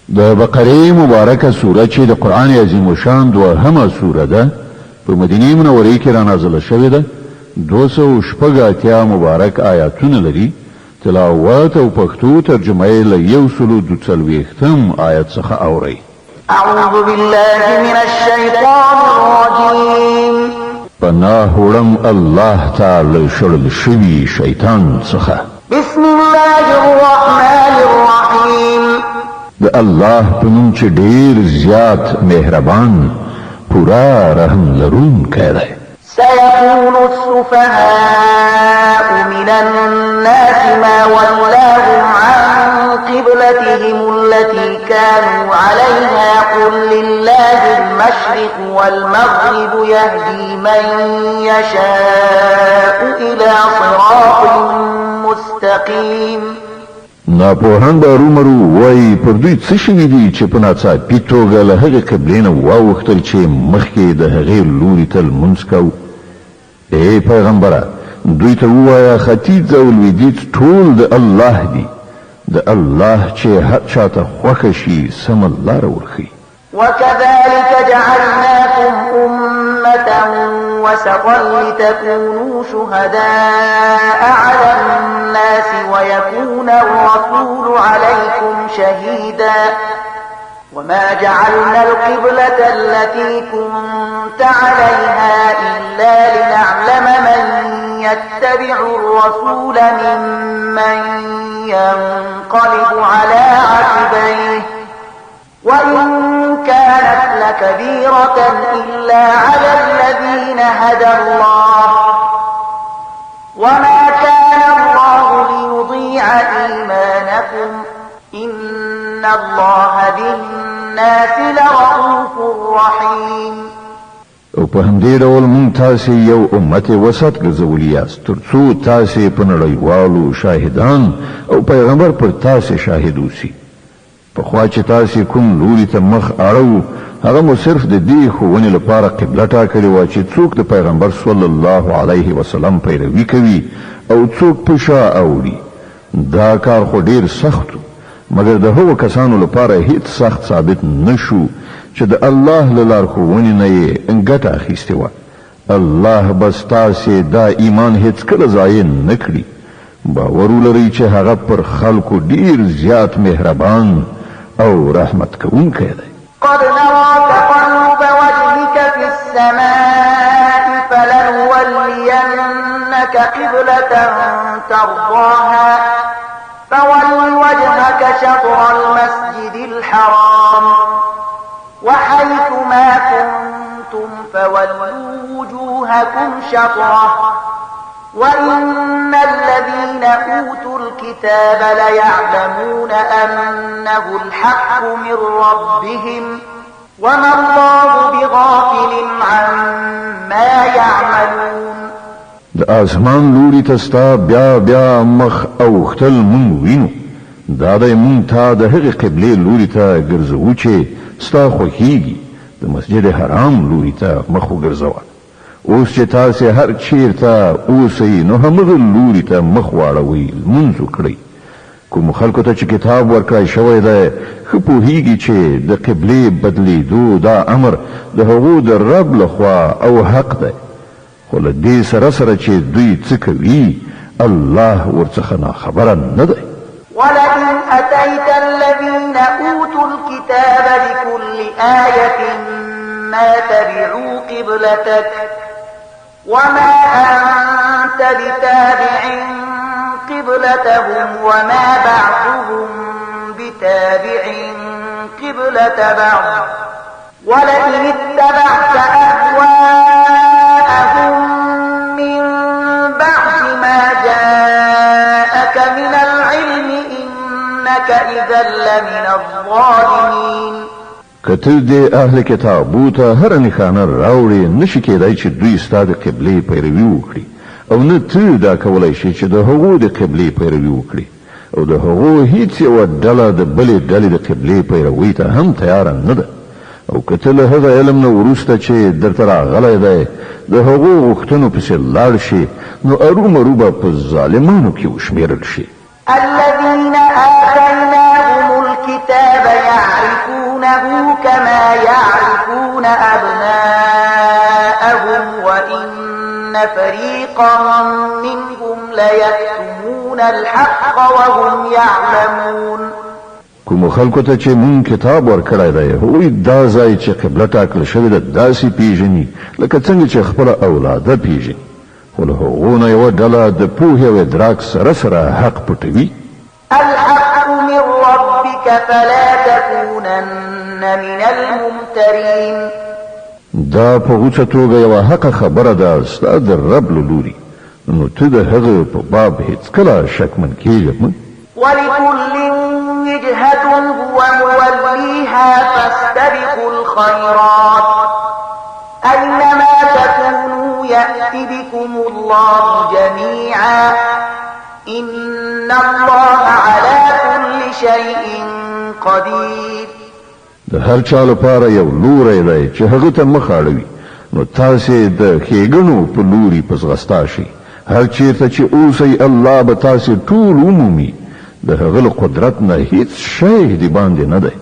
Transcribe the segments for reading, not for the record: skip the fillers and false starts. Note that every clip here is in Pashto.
د بقره مبارکه سوره چې د قرآن عظیم شان دوهمه سوره ده په مدینه منوره کې را نازله شوې ده 280 مبارک آیاتونه لري تلاوت او پښتو ترجمه یې له 142 آیت څخه اوري اعوذ بالله من الشیطان الرجیم پناه وړم الله تعالی شړل شوی شیطان څخه بسم الله الرحمن الرحیم د الله په نوم چې ډیر زیات مهربان پورا رحم لرونکی دی سيقول السفهاء من الناس ما ولاهم عن قبلتهم التي كانوا عليها قل لله المشرق والمغرب يهدي من يشاء إلى صراط مستقيم ناپوهان به رومرو وای پر دوی څه شوي دي چې په ناڅاپي توګه له هغې قبلې نه واوښتل چې مخکې د هغې لوري ته لمونځ کوو ای پیغمبره دوی ته ووایه ختیځ او لویدیځ ټول د الله دي د الله چې هر چاته خوښه شي سمه لاره ورښي وكذلك جعلناكم أمة وسطا لتكونوا شهداء على الناس ويكون الرسول عليكم شهيدا وما جعلنا القبلة التي كنت عليها إلا لنعلم من يتبع الرسول ممن ينقلب على عقبيه وإن كانت لكبيرة إلا على الذين هدى الله وما كان الله ليضيع إيمانكم إن الله بالناس لرؤوف رحيم او په همدې ډول مونږ تاسې یو امت وسط ګرځولي یاست تر څو تاسې په نړیوالو شاهدان او پیغمبر پر تاسې شاهد اوسي پخوا چې تاسې کوم لوري ته مخ اړوو هغه مو صرف د دې ښوونې لپاره قبله ټاکلې وه چې څوک د پیغمبر صلی الله علیه وسلم پیروي کوي او څوک په شا اوړي دا کار خو ډیر سخت مګر د هغو کسانو لپاره هیڅ سخت ثابت نشو چې د الله له لارښوونې نه یې ګټه اخیستې وه الله بس تاسې دا ایمان هیڅکله ضایع نه کړي باور ولرئ چې هغه پر خلکو ډیر زیات مهربان او رحمت کوونکی دی قد نرى تقلب وجهك في السماء فلنولينك قبلة ترضاها فول وجهك شطر المسجد الحرام وحيث ما كنتم فولوا وجوهكم شطره وإن الذين أوتوا الكتاب ليعلمون أنه الحق من ربهم وما الله بغافل عما يعملون د آسمان لوري ته ستا بیا مخ اوښتل مونږ وینو دا دی مونږ ته د هغې قبلې لوري ته ګرځوو چې ستا خوښیږي د مسجد حرام لوري ته مخ وګرځوه اوس چې تاسې هر چیرته اوسئ نو همغه لوري ته مخ واړوئ لمونځ وکړئ کوم خلکو ته چې کتاب ورکړی شوی دی ښه پوهیږي چې د قبلې بدلیدو دا امر د هغو د رب لخوا او حق دی خو له دې سره چې دوی څه کوي الله ورڅخه ناخبره نه دی ولئن أتيت الذين أوتوا الكتاب بكل آية ما تبعوا قبلتك وما أنت بتابع قبلتهم وما بعضهم بتابع قبلة بعض ولئن اتبعت أهواءهم من بعد ما جاءك من العلم إنك إذا لمن الظالمين کته د اهل کتابو ته هر نښانه راوړي نشي کېدای چې دوی ستا د قبلې پیروي وکړي او نه ته دا کولی شي چې د هغو د قبلې پیروي وکړي او د هغو هیڅ یوه ډله د بلې ډلې د قبلې پیروي ته هم تیاره نه ده او که ته له هغه علم نه وروسته چې درته راغلی دی د هغو غوښتنو پسې لاړ شي نو ارومرو به په ظالمانو کې وشمېرل شي الذين آتيناهم الكتاب الكتاب يعرفونه كما يعرفون أبناءهم وإن فريقا منهم ليكتمون الحق وهم يعلمون. کوم خلکو ته چې مون کتاب ورکړی دی هغوی دا ځای چې قبله ټاکل شوې ده داسې پیژني لکه څنګه چې خپله اولاده پیژني، خو له هغو نه یوه ډله د پوهې او ادراک سره سره حق پټوي. الحق من ربك فلا تكونن من الممترين. دا په غوڅه توګه یوه حقه خبره ده ستا د رب له لوري، نو ته د هغه په باب هیڅکله شکمن کېږه مه. ولكل وجهة هو موليها فاستبقوا الخيرات أينما تكونوا يأت بكم الله جميعا إن الله على كل شيء قدير. د هر چا لپاره یو لوری دی چې هغه ته مخ اړوي، نو تاسې د ښېګڼو په لوري په ځغستا شئ. هر چیرته چې اوسئ الله به تاسې ټول ومومي، د هغه له قدرت نه هیڅ شی د باندې نه دی.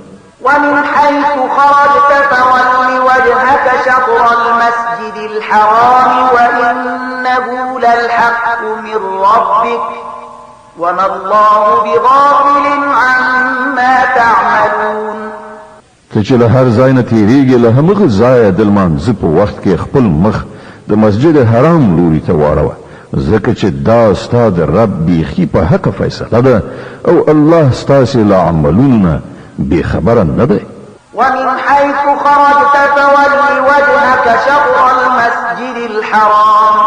ومن حيث خرجت فول وجهك شطر المسجد الحرام وإنه للحق من ربك وما الله بغافل عما تعملون. ته چې له هر ځای نه تېرېږې له همغه ځایه د لمانځه په وخت کې خپل مخ د مسجد حرام لوري ته واړوه، ځکه چې دا ستا د رب بیخي په حق فیصله ده او الله ستاسې له عملونو نه بېخبره نه دی. ومن حيث خرجت فول وجهك شطر المسجد الحرام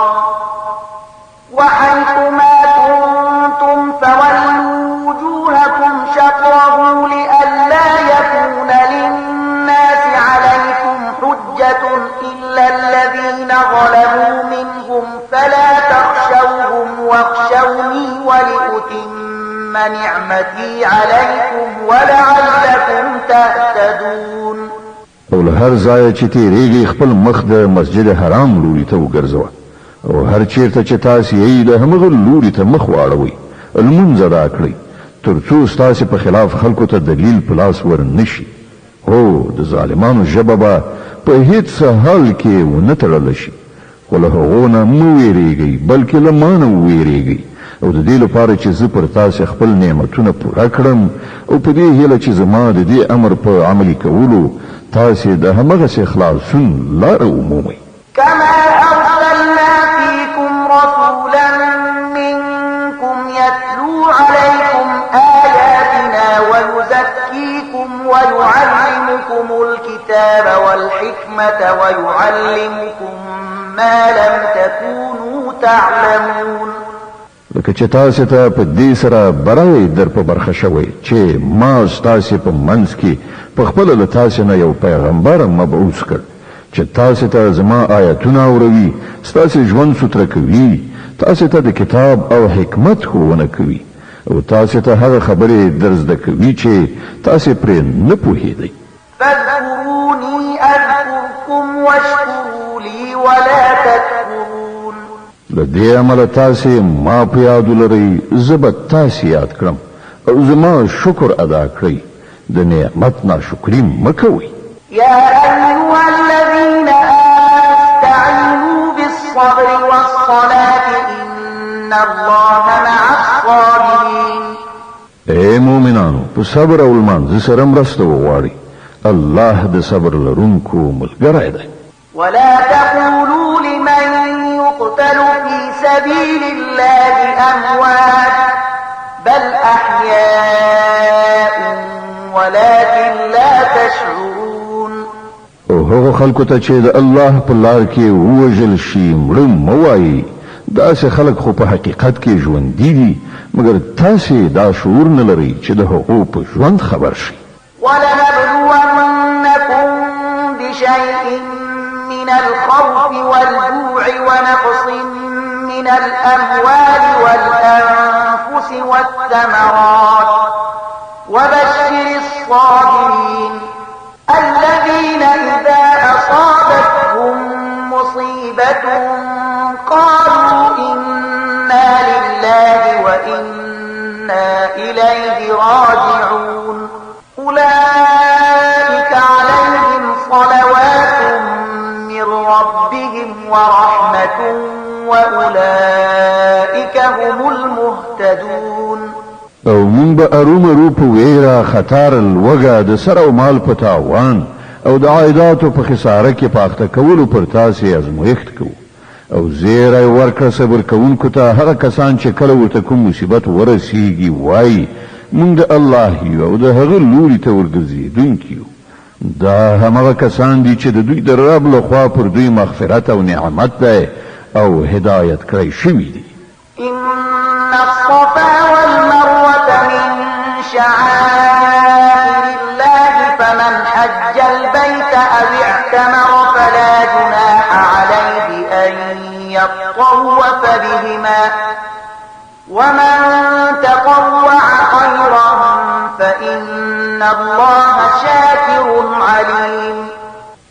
وحيث ما كنتم فولوا وجوهكم شطره لئلا يكون للناس عليكم حجة إلا الذين ظلموا منهم فلا تخشوهم واخشوني ولأتم نعمتي عليكم ولعلكم تهتدون. او له هر ځایه چې تېرېږئ خپل مخ د مسجد حرام لوري ته وګرځوه، او هر چیرته چې تاسې یې د همغه لوري ته مخ واړوئ، لمونځ ادا کړئ تر څو ستاسې په خلاف خلکو ته دلیل په لاس ور نه شي. هو د ظالمانو ژبه به په هیڅ حال کې ونه تړله شي، خو له هغو نه مه ویرېږئ بلکې له ما نه وویرېږئ، او د دې لپاره چې زه پر تاسې خپل نعمتونه پوره کړم او په دې هیله چې زما د دې امر په عملي کولو تاسې د همغسې خلاصون لاره ومومئ. كما أرسلنا فيكم رسولا منكم يتلو عليكم آياتنا ويزكيكم ويعلمكم الكتاب والحكمة ويعلمكم ما لم تكونوا تعلمون. لکه چې تاسې ته په دې سره برای در په برخه شوی چې ما ستاسې په منځ کې په خپله له تاسې نه یو پیغمبر مبعوث کړ چې تاسې ته زما آیتونه اوروي، ستاسې ژوند سوتره کوي، تاسې ته د کتاب او حکمت ښوونه کوي او تاسې ته هغه خبرې در زده کوي چې تاسې پرې نه پوهېدئ. فاذكروني أذكركم واشكروا لي ولا تكفرون. له دې عمله تاسې ما په یاد ولرئ، زه به تاسې یاد کړم او زما شکر ادا کړئ، د نعمت ناشکري مه کوئ. يا أيها الذين آمنوا استعينوا بالصبر والصلاة إن الله مع الصابرين. اے مومنانو په صبر او لمانځه سره مرسته وغواړئ، الله د صبر لرونکو ملګری دی. ولا تقولوا لمن يقتل في سبيل الله أموات بل أحياء ولكن لا تشعرون. او هغه خلکو ته چې د الله په لار کې ووژل شي مړه مه وایئ، داسې خلک خو په حقیقت کې ژوندي دي، مګر تاسې دا شعور نه لرئ چې د هغو په ژوند خبر شئ. ولنبلونكم بشيء من الخوف والجوع ونقص من الأموال والأنفس والثمرات وبشر الصابرين الذين إذا أصابتهم مصيبة قالوا إنا لله وإنا إليه راجعون. أولئك به ارومرو په ویره خطر لوګه د سر او مال په تاوان او د عایداتو په خساره کې پاخته کولو پر تاسې ازمویښت کوو او زیری ورکړه صبر کوونکو ته هغه کسان چې کله ورته کوم مصیبت ورسیږي وایي مونږ د الله یو او د هغه لوري ته ورګرځېدونکي یو دا همغه کسان دي چې د دوی د رب لخوا پر دوی مغفرت او نعمت دی او هدایت کړی شوي دي إن الصفا والمروة من شعائر الله فمن حج البيت أو اعتمر فلا جناح عليه أن يطوف بهما ومن تطوع خيرا فإن الله شاكر عليم.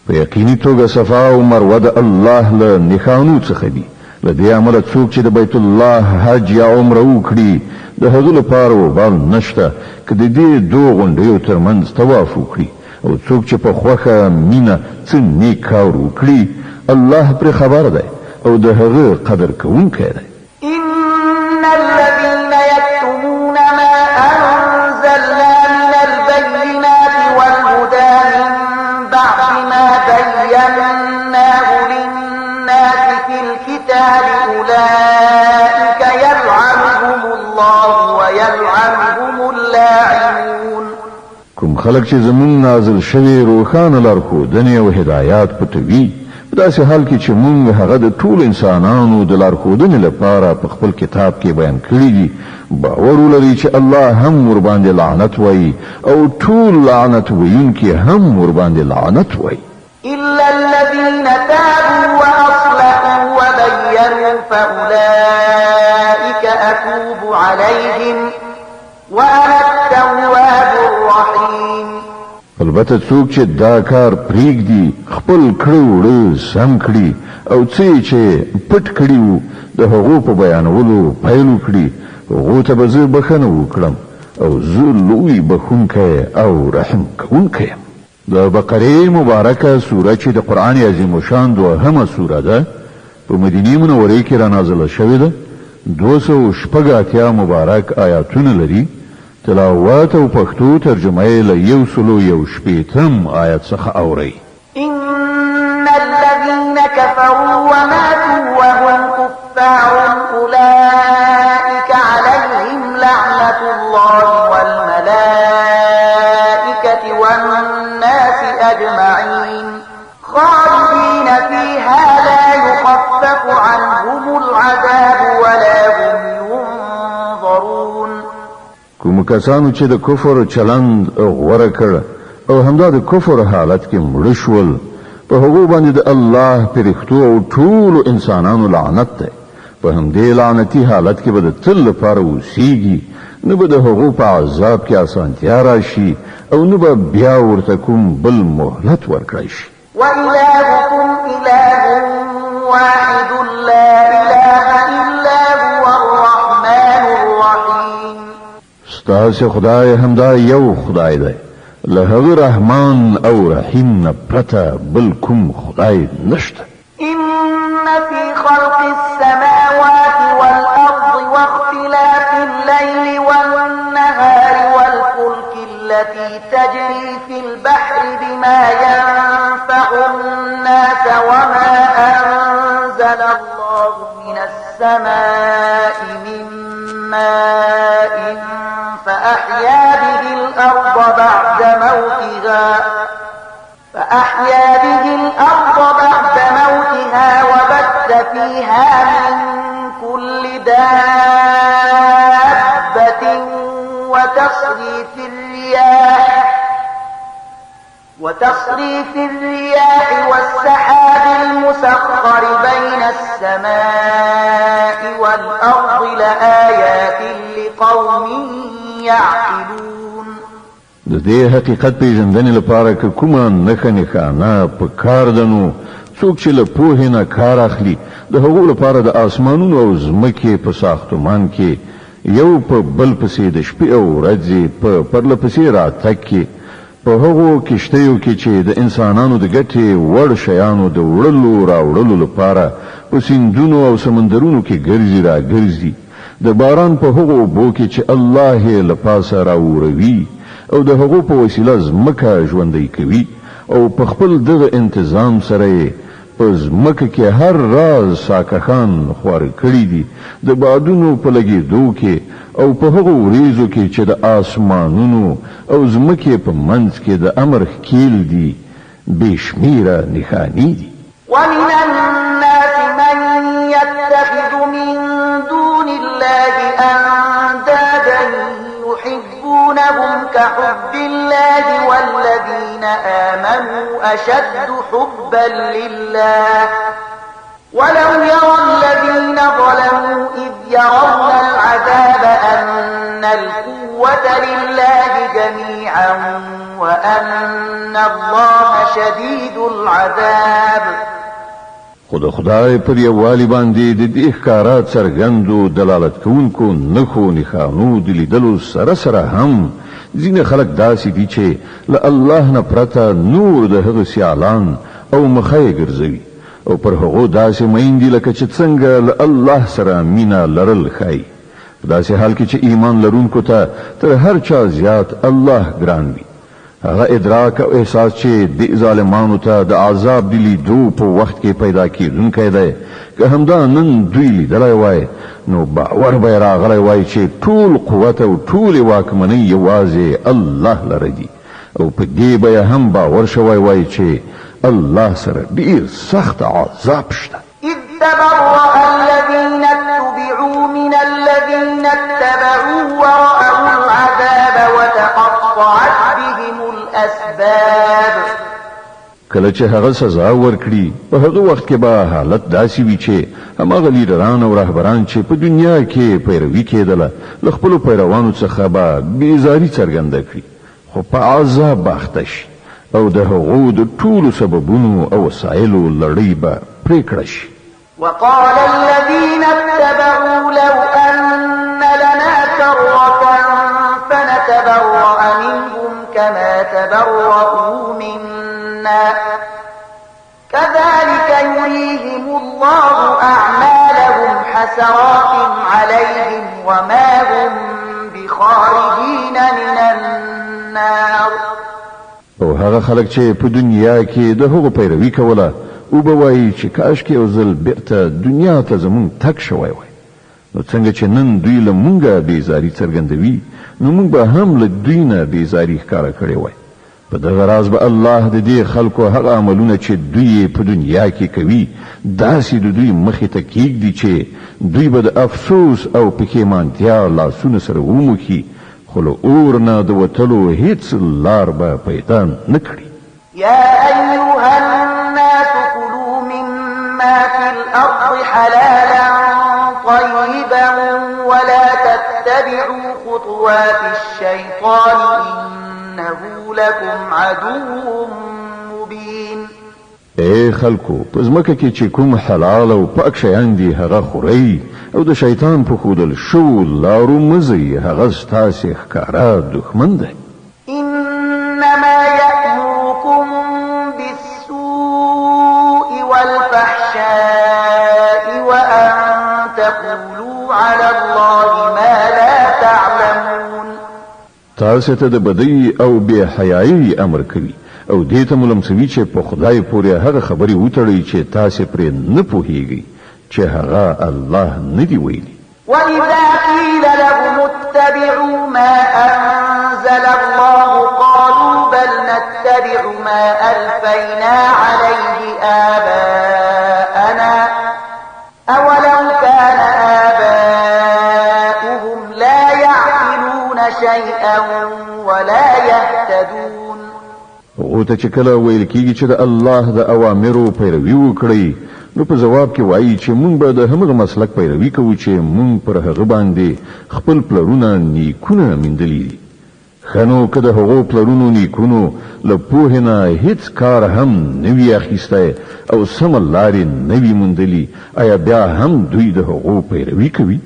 په یقیني توګه صفا او مروه د الله له نښانو څخه دي. له دې عمله څوک چې د بیت الله حج یا عمره وکړي د هغه لپاره وبال نشته که د دې دوه غونډیو ترمنځ طواف وکړي او څوک چې په خوښه مینه څه نیک کار وکړي الله پرې خبر دی او د هغه قدر کوونکی دی. إن الذين يكتمون ما أنزلنا من البينات والهدى من بعد ما بيناه للناس في الكتاب أولئك يلعنهم الله ويلعنهم اللاعنون. کوم خلک چې زمون نازل شوی روخانه لارښودنې او هدایات پټوي په داسې حال کې چې مونږ هغه د ټول انسانانو د لارښودنې لپاره په خپل کتاب کې بیان کړی دي باور ولري چې الله هم ورباندې لعنت وایي او ټول لعنت ویونکي هم ورباندې لعنت وایي. إلا الذين تابوا وأصلحوا وبينوا فأولئك أتوب عليهم وأنا التواب الرحيم. البته څوک چې دا کار پریږدي خپل کړو سم کړي او چې پټ کړي وو د هغو په بیانولو پیل وکړي هغو ته به زه بخښنه وکړم او زه لوی بخښونکی او رحم کوونکی یم. د بقره مبارکه سوره چې د قرآن عظیم شان دوهمه سوره ده په مدینه منوره کې را نازله شوې ده 280 مبارک آیاتونه لري. تلاوات او پښتو ترجمه یې له 118 آیت څخه اوري. إن الذين كفروا وماتوا وهم كفار أولئك عليهم لعنة الله والملائكة والناس أجمعين خالدين فيها لا يخفف عنهم العذاب ولا هم ينظرون. کوم کسانو چې د کفر چلند غوره کړ او همدا د کفر حالت کې مړ شول په هغو باندې د الله پرښتو او ټول انسانانو لعنت دی. په همدې لعنتي حالت کې به د تل لپاره اوسیږي نه به د هغو په عذاب کې اسانتیا راشي او نه به بیا ورته کوم بل مهلت ورکړی شي. وإلهكم إله واحد لا إله إلا هو الرحمن الرحيم. ستاسو خدای همدا یو خدای دی له هغه رحمان او رحیم نه پرته بل کوم خدای نشته. إن في خلق السماوات والأرض واختلاف الليل والنهار والفلك التي تجري في البحر بما ينفع الناس وما أنزل الله من السماء من ماء فأحيا به الأرض بعد موتها وبث فيها من كل دابة وتصريف الرياح والسحاب المسخر بين السماء والأرض لآيات لقوم يعقلون. د دې حقیقت پیژندنې لپاره که کومه نښانه په کار ده نو څوک چې له پوهې نه کار اخلي د هغو لپاره د آسمانونو او ځمکې په ساختمان کې یو په بل پسې د شپې او ورځې په پرله پسې راتګ کې په هغو کشتیو کې چې د انسانانو د ګټې وړ شیانو د وړلو راوړلو لپاره په سیندونو او سمندرونو کې ګرځي را ګرځي د باران په هغو اوبو کې چې الله یې له پاسه راوروي او د هغو په وسیله ځمکه ژوندی کوي او په خپل دغه انتظام سره یې په ځمکه کې هر راز ساکخان خوار کړي دي د بادونو په لګېدو کې او په هغو وریځو کې چې د آسمانونو او ځمکې په منځ کې د امر ښکیل دي بې شمیره نښانې دي. ومن الناس من يتخذ من دون الله أندادا يحبونهم كحب الله والذين آمنوا أشد حبا لله ولو يرى الذين ظلموا إذ يرون العذاب أن القوة لله جميعا وأن الله شديد العذاب. خود خدای پر یووالي باندې د دې ښکارا څرګندو دلالت کوونکو نښو نښانو د لیدلو سره سره هم ځینې خلک داسې دي چې له الله نه پرته نور د هغه سیالان او مخې ګرځوي او پر هغو داسې میندې لکه چې څنګه له الله سره مینه لرل ښایي. په داسې حال کې چې ایمان لرونکو ته تر هر چا زیات الله ګران وي. هغه ادراک او احساس چې د ظالمانو ته د عذاب د لیدو په وخت کې پیدا کیدونکی دی که همدا نن دوی لیدلی وای نو باور به راغلی وای چې ټول قوت او ټول واکمنۍ یوازې الله لره دي او په دې به هم باور شوی وای چې الله سره ډیر سخت عذاب شته. إذ تبرأ الذين اتبعوا من الذين اتبعوا ورأوا العذاب وتقطعت بهم الأسباب. کله چې هغه سزا ورکړي په هغه وخت کې به حالت داسې وي چې هماغه لیډران او رهبران چې په دنیا کې پیروي کېدله له خپلو پیروانو څخه به بیزاري څرګنده کړي خو په عذاب به اخته شي او د هغو د ټولو سببونو او وسایلو لړۍ به پرېکړه شي. وقال الذين اتبعوا لو أن لنا كرة فنتبرأ منهم كما تبرأوا منا كذلك يريهم الله أعمالهم حسرات عليهم وما هم بخارجين من النار. او هغه خلک چې په دنیا کې د هغو پیروي کوله او به وایي چې کاش کې یو ځل بیرته دنیا ته زمونږ تګ شوی وای نو څنګه چې نن دوی له مونږه بیزاري څرګندوي نو مونږ به هم له دوی نه بیزاري ښکاره کړې وای. په دغه راز به الله د دې خلکو هغه عملونه چې دوی په دنیا کې کوي داسې د دوی مخې ته کېږدي چې دوی به د افسوس او پښیمانتیا لاسونه سره وموښي خو له اور نه د وتلو هیڅ لار به پیدا نه کړي. يا أيها الناس كلوا مما في الأرض حلالا طيبا ولا تتبعوا خطوات الشيطان إنه لكم عدو مبين. اے خلکو په ځمکه کې چې کوم حلال او پاک شیان دي هغه خورئ او د شیطان په ښودل شو لارو مزئ هغه ستاسې ښکاره دښمن دی. إنما يأمركم بالسوء والفحشاء وأن تقولوا على الله ما لا تعلمون. تاسو ته د بدی او بے حیايي امر کوي او دې ته ملمسوي چې په خدای پورې هغه خبري وتړي چې تاسو پرې نه پوهیږئ چې هغه الله نه دی ویلي. وإذا قيل لهم اتبعوا ما أنزل الله قالوا بل نتبع ما ألفينا عليه آباءنا أولو كان آباؤهم لا يعقلون شيئا ولا يهتدون. او ته چې کله ویل کېږي چې د الله د اوامرو پیروي وکړئ نو په جواب کې وایي چې مونږ به د همغه مسلک پیروي کوو چې مونږ پر هغه باندې خپل پلرونه نیکونه میندلي دي. ښه نو که د هغو پلرونو نیکونو له پوهې نه هیڅ کار هم نه وي اخیستی او سمه لارې نه وي موندلي آیا بیا هم دوی د هغو پیروي کوي؟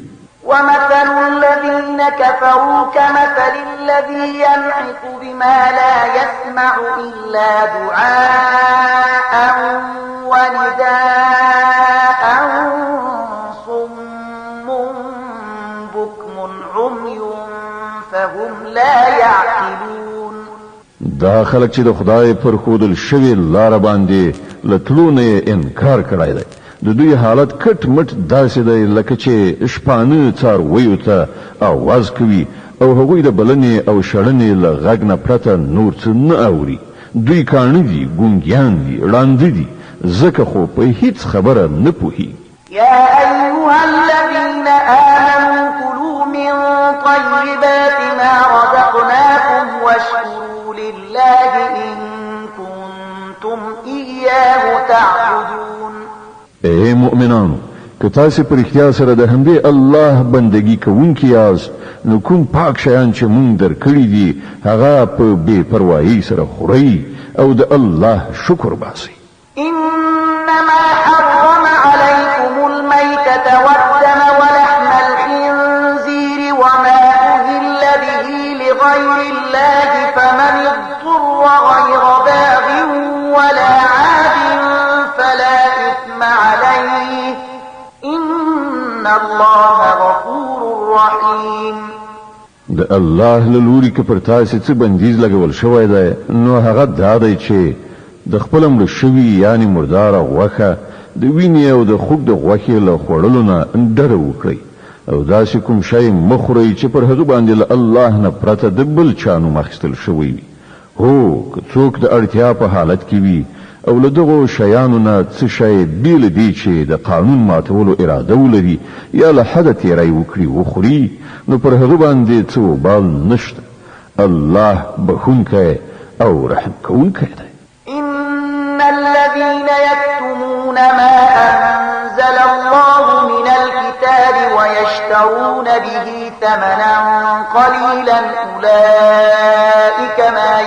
ومثل الذين كفروا كمثل الذي ينعق بما لا يسمع إلا دعاء ونداء صم دا خلک چې د خدای پر خودل شوی لار باندې لټلونه انکار کړای دی د دوی حالت کټ مټ داسې دی لکه چې شپانه څار ویو ته आवाज کوي او هغوی د بلنې او شړنې له غږ نه پرته نور څه نه اوري دوی کاڼه دي ګونګیان دي ړانده دي ځکه خو په هیڅ خبره نه پوهیږي يا أيها الذين آمنوا كلوا من طيبات ما رزقناكم واشكروا لله إن كنتم إياه تعبدون اے مؤمنانو که تاسو پر اختیار سره د همدې الله بندگی کوونکی یاست نو کوم پاک شیان چې مونږ درکړي دي هغه په بې پروايي سره خورئ او د الله شکر باسئ إنما حرم عليكم الميتة والدم ولحم الخنزير وما أهل به لغير الله فمن اضطر غير باغ ولا عاد فلا إثم عليه إن الله غفور رحيم د الله له لوري که پر تاسو څه بندیز لګول شوی دی نو هغه دا دی چې د خپل مړ شوي یعنی مردار غوښه د وینې او د خوږ د غوښې له خوړلو نه ډډه وکړئ او داسې کوم شی مخورئ چې پر هغه باندې له الله نه پرته د بل چا نوم اخیستل شوی وي هو که څوک د اړتیا په حالت کې وي او له دغو شیانو نه څه شی بیل دی چې د قانون ماتولو اراده ولري یا له حده تیری وکړي وخوري نو پر هغه باندې څه وبال نشته الله بخونکی او رحم کوونکی دی إن الذين يكتمون ما أنزل الله من الكتاب ويشترون به ثمنا قليلا أولئك ما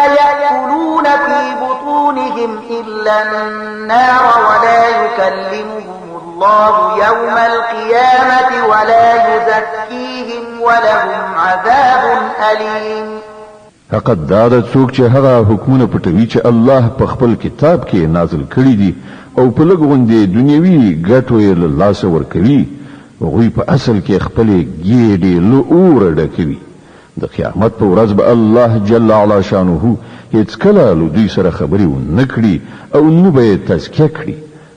يأكلون في بطونهم إلا النار ولا يكلمهم الله يوم القيامة ولا يزكيهم ولهم عذاب أليم حقیقت دا د څوک چې هغه حکمونه پټوي چې الله په خپل کتاب کې نازل کړي دي او په لږ غوندې دنیوي ګټو یې له لاسه ورکوي هغوی په اصل کې خپلې ګېډې له اوره ډکوي د قیامت په ورځ به الله جل علا شانه هیڅ کله له دوی سره خبرې ونه کړي او نه به یې تزکیه کړي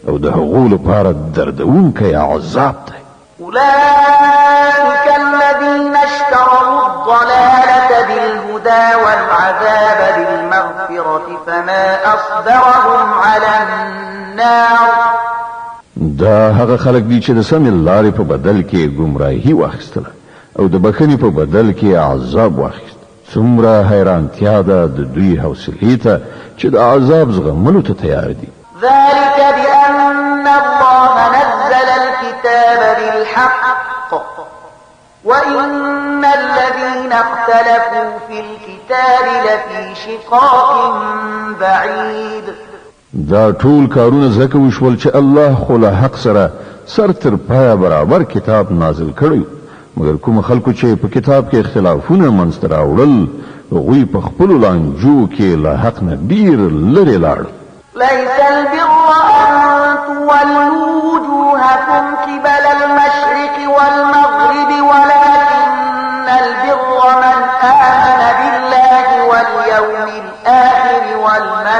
او د هغو لپاره دردونکی عذاب دی أولئك الذين اشتروا الضلالة بالهدى والعذاب بالمغفرة فما أصبرهم على النار دا هغه خلک دي چې د سمې لارې په بدل کې گمراهي واخیستله او د بخښنې په بدل کې عذاب واخیست څومره حیرانتیا ده د دوی حوصلې ته چې د عذاب زغملو ته تیار دي ذلك بأن الله نزل الكتاب بالحق وإن الذين اختلفوا في الكتاب لفي شقاق بعيد دا ټول کارونه زکه وشول چې الله خو له حق سره سر تر پایه برابر کتاب نازل کړی مګر کوم خلکو چې په کتاب کې اختلافونه منځته راوړل هغوی په خپلو لانجو کې له حق نه ډېر لرې لاړل ليس البر أن تولوا وجوهكم قبل المشرق والمغرب ولكن البر من آمن بالله واليوم الآخر والملائكة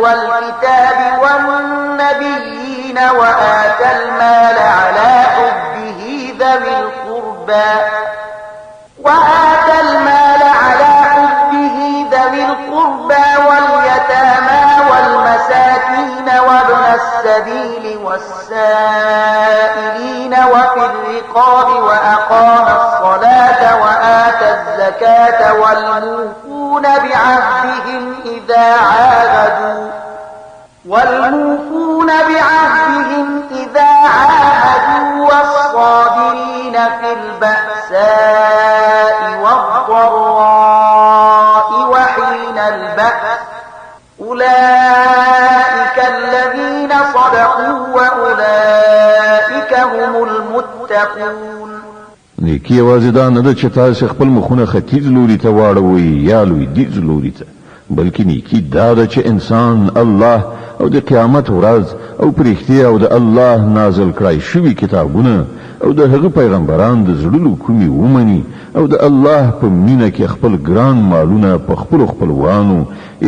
والكتاب والنبيين وآتى المال على حبه ذوي القربى واليتامى والمساكين وابن السبيل والسائلين وفي الرقاب وأقام الصلاة وآتى الزكاة والموفون بعهدهم إذا عاهدوا والصابرين في البأساء والضراء وحين البأس أولئك الذين صدقوا وأولئك هم المتقون نیکی یوازې دا نه ده چې تاسو خپل مخونه ختیځ لوري ته واړوئ یا لویدیځ لوري ته بلکې نیکی دا ده چې انسان الله او د قیامت ورځ او پرختي او د الله نازل کړای شوی کتابونه او د هغه پیغمبران د زړونو کومي ومني او د الله په مینه کې خپل ګران مالونه په خپل خپلوانو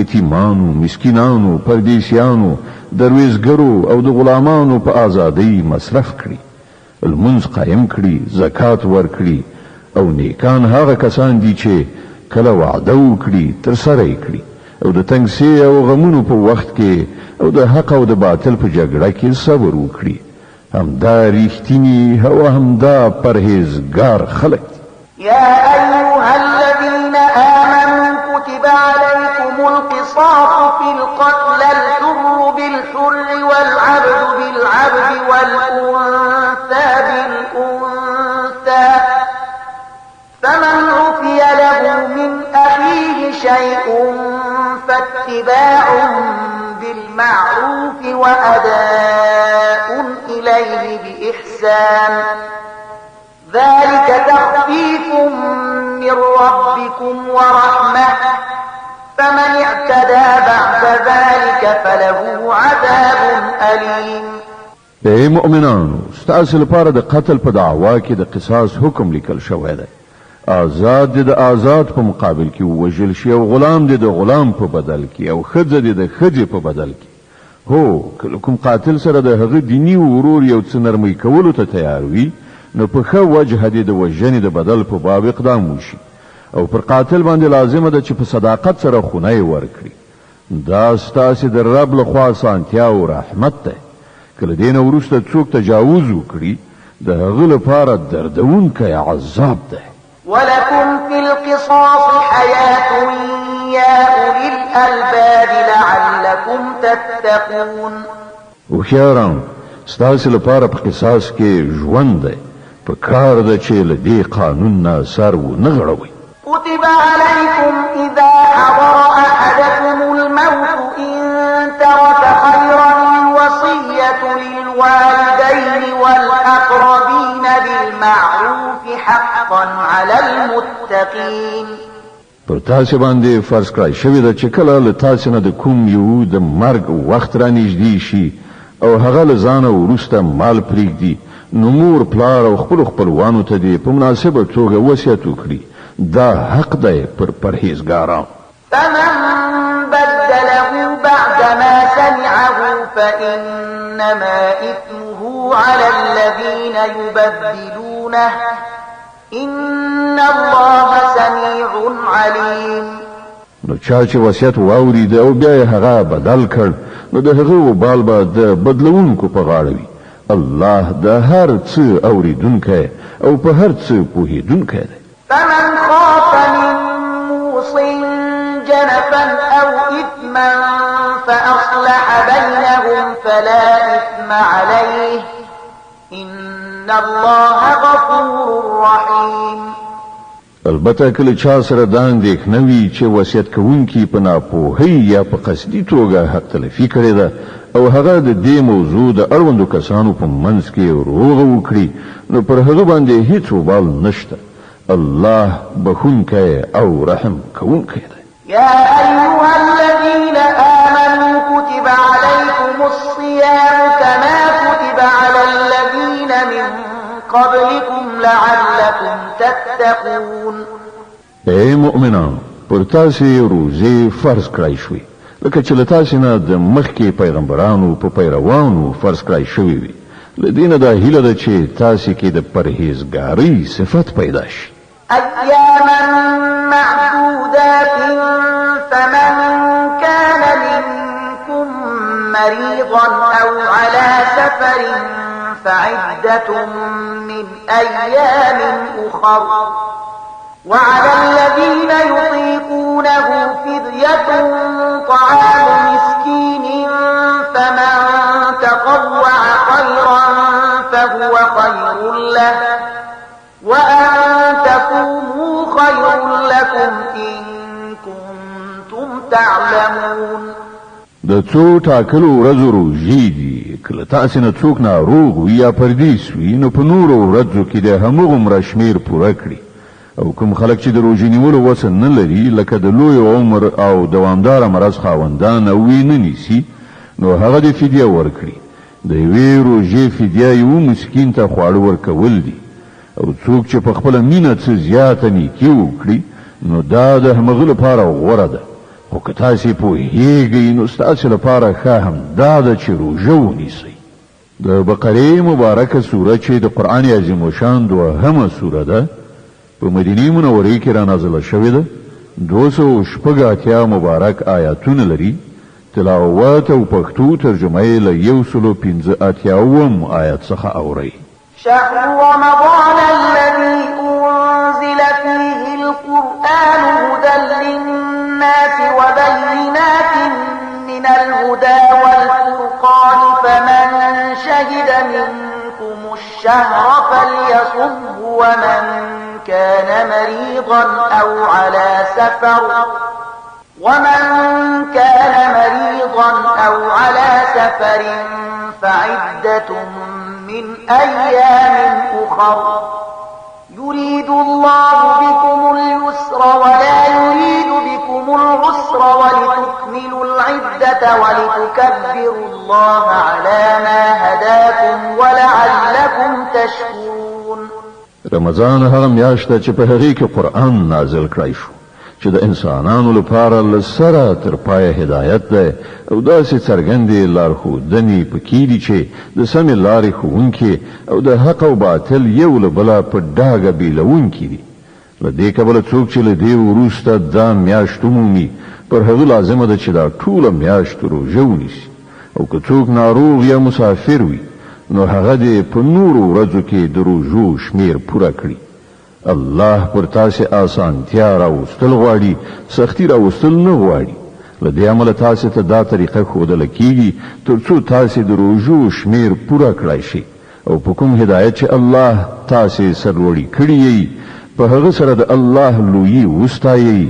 یتیمانو مسکینانو پردیسیانو درویزګرو او د غلامانو په ازادۍ مصرف کړي المنځ قائم کړي زکات ورکړي او نیکان هغه کسان دي چې کله وعده وکړي تر سره یې کړي او د تنګسي او غمونو په وخت کې او د حق او د باطل په جګړه کې صبر وکړي همدا ریښتینی او همدا پرهیزګار خلک يا أيها الذين آمنوا كتب عليكم القصاص في القتل الحر بالحر والعبد بالعبد والأنثى بالأنثى فمن عفي له من أخيه شيء فاتباع بالمعروف وأداء إليه بإحسان ذلك تخفيف من ربكم ورحمة فمن اعتدى بعد ذلك فله عذاب أليم. اے مؤمنانو ستاسو لپاره د قتل په دعوا کې د قصاص حکم لیکل شوی دی. آزاد د آزاد په مقابل کې وژل شي او غلام د غلام په بدل کې او خځه د خځې په بدل کې. هو کله کوم قاتل سره د هغه دینی ورور یو څه نرمي کولو ته تیار وي نو په ښه وجه د وژنې د بدل په باب اقدام وشي او پر قاتل باندې لازمه ده چې په صداقت سره خونه ورکړي. دا ستاسو د رب له خوا سانتیا او رحمت ده. کله دین وروسته څوک تجاوز وکړي د هغه لپاره دردونکی عذاب ده. ولكم في القصاص حياة يا أولي الألباب لعلكم تتقون. وخياران ستاسو لپاره په قصاص کې ژوند ده. په کار ده چې له دې قانون نه سر ونه غړوي. كتب عليكم إذا حضر أحدكم الموت إن ترك خيرا الوصية للوالدين والأقربين بالمعروف حقا على المتقين. پر تاسو باندې فرض کړی شوی ده چې کله له تاسو نه د کوم یو د مرګ وخت را نږدې شي او هغه له ځانه وروسته مال پرېږدي نو مور پلار او خپلوانو ته دې په مناسبه توګه وصیت وکړي. دا حق دی پر پرهیزګارانو. فمن بدله بعدما سمعه فإنما إثمه على الذين يبدلونه إن الله سميع عليم. نو چا چې وصیت واورید او بیا یې هغه بدل کړ نو د هغه وبال به د بدلونکو په غاړه وي. الله د هر څه اوریدونکی او په هر څه پوهیدونکی دی. فمن خاف من موص جنفا أو إثما فأصلح بينهم فلا إثم عليه إن الله غفور رحيم. البته کله چا سره دا اندېښنه وي چې وصیت کوونکی په ناپوهۍ یا په قصدي توګه حق تلفي کړې ده او هغه د دې موضوع د اړوندو کسانو په منځ کې روغه وکړي نو پر هغه باندې هیڅ وبال نشته. الله بخونکی او رحم کوونکی دی. يا أيها الذين آمنوا كتب عليكم الصيام كما كتب على الذين من قبلكم لعلكم تتقون. اے مؤمنان پر تاسو روزه فرض کړی شوی لکه چې له تاسو نه د مخکې پیغمبرانو په پیروانو فرض کړی شوی وي. له دې نه دا هیله ده چې تاسو کې د پرهیزګارۍ صفت پیدا شي. أياما معدودات فمن كان منكم مريضا أو على سفر فعدة من أيام أخر وعلى الذين يطيقونه فدية طعام مسكين فمن تطوع خيرا فهو خير له وأن تقوموا خير لكم إن كنتم تعلمون. د څو ټاکلو ورځو روژې دي. کله تاسو نه څوک ناروغ وي یا پردیس وي نو په نورو ورځو کې د همغومره شمېر پوره کړي. او کوم خلک چې د روژې نیولو وس نه لري لکه د لوی عمر او دوامداره مرض خاوندان او وی نه نیسي نو هغه د فدیه ورکړي. د یوې روژې فدیه یو مسکین ته خواړه ورکول دي، او څوک چې په خپله مینه څه زیاته نیکي وکړي نو دا د همغه لپاره غوره ده. خو که تاسې پوهیږئ نو ستاسې لپاره ښه همدا ده چې روژه ونیسئ. د بقرې مبارکه سوره چې د قرآن عظیم الشان دوهمه سوره ده، په مدینې منورې کې را نازله شوې ده. 286 مبارک آیاتونه لري. تلاوت او پښتو ترجمه یې له 115 آیات څخه اورئ. شهر رمضان الذي أنزل فيه القرآن هدى للناس وبينات من الهدى والفرقان فمن شهد منكم الشهر فليصمه ومن كان مريضا أو على سفر فعدة من أيام أخر يريد الله بكم اليسر ولا يريد بكم العسر ولتكملوا العدة ولتكبروا الله على ما هداكم ولعلكم تشكرون. رمضان هغه میاشت چې په هغې کې قرآن نازل کړی شو چې د انسانانو لپاره له سره تر پایه هدایت ده، او داسې څرګندې لارښودنې پکې دي چې د سمې لارې ښوونکي او د حق او باطل یو له بله په ډاګه بیلونکي دي. له دې کبله څوک چې له دې وروسته دا میاشت ومومي پر هغه لازمه ده چې دا ټوله میاشت روژه ونیسي، او که څوک ناروغ یا مسافر وي نو هغه دې په نورو ورځو کې د روژو شمیر پوره کړي. الله پر تاسې آسانتیا راوستل غواړي، سختی راوستل نه غواړي. له دې امله تاسې ته دا طریقه ښودله کیږي تر څو تاسې د روژو شمیر پوره کړای شي، او په کوم هدایت چې الله تاسې سرلوړي کړي یې په هغه سره د الله لویي وستایئ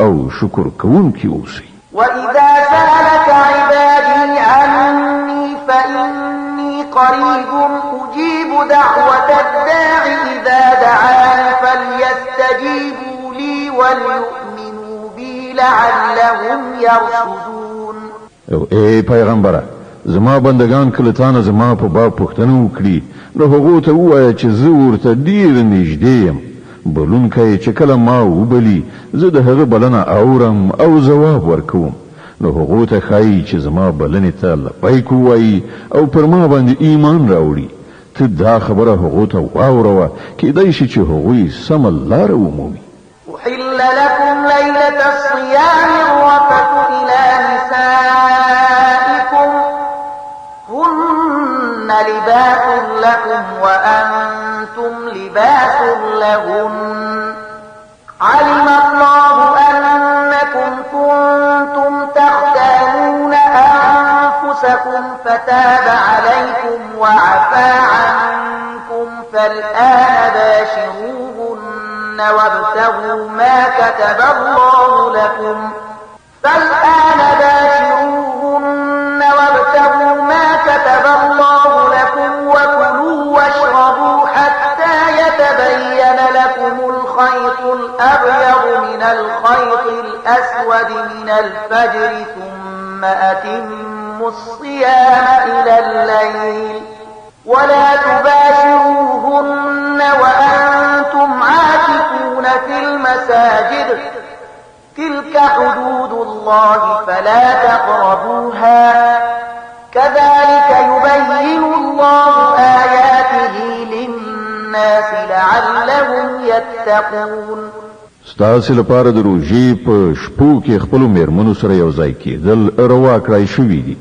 او شکر کوونکي اوسئ. وإذا سألك عبادي عني فإني قريب أجيب دعوة الداع إذا دعاني فليستجيبوا لي وليؤمنوا بي لعلهم يرشدون. او ای پیغمبره، زما بندگان کله تانه زما په باب پوښتنه وکړي نو هغو ته ووایه چې زه ورته ډېر نږدې یم. بلونکی چې کله ما وبلي زه د هغه بلنه اورم او ځواب ورکوم. نو هغو ته ښایي چې زما بلنې ته لبیک ووایي او پر ما باندې ایمان راوړي. ته دا خبره هغو ته واوروه، کیدای شي چې هغوی سمه لاره ومومي. أحل لكم ليلة الصيام الرفث إلى نسائكم هن لباس لكم وأنتم لباس لهن علم الله أنكم كنتم تختانون أنفسكم فتاب عليكم وعفى عنكم فالآن باشروهن وابتغوا ما كتب الله لكم وكلوا واشربوا حتى يتبين لكم الخيط الأبيض من الخيط الأسود من الفجر ثم أتموا الصيام إلى الليل ولا تباشروهن وأنتم عاكفون في المساجد تلك حدود الله فلا تقربوها كذلك يبين الله آياته للناس لعلهم يتقون. ستاسې لپاره د روژې په شپو کې خپلو میرمنو سره یو ځای کېدل روا کړای شوي دي.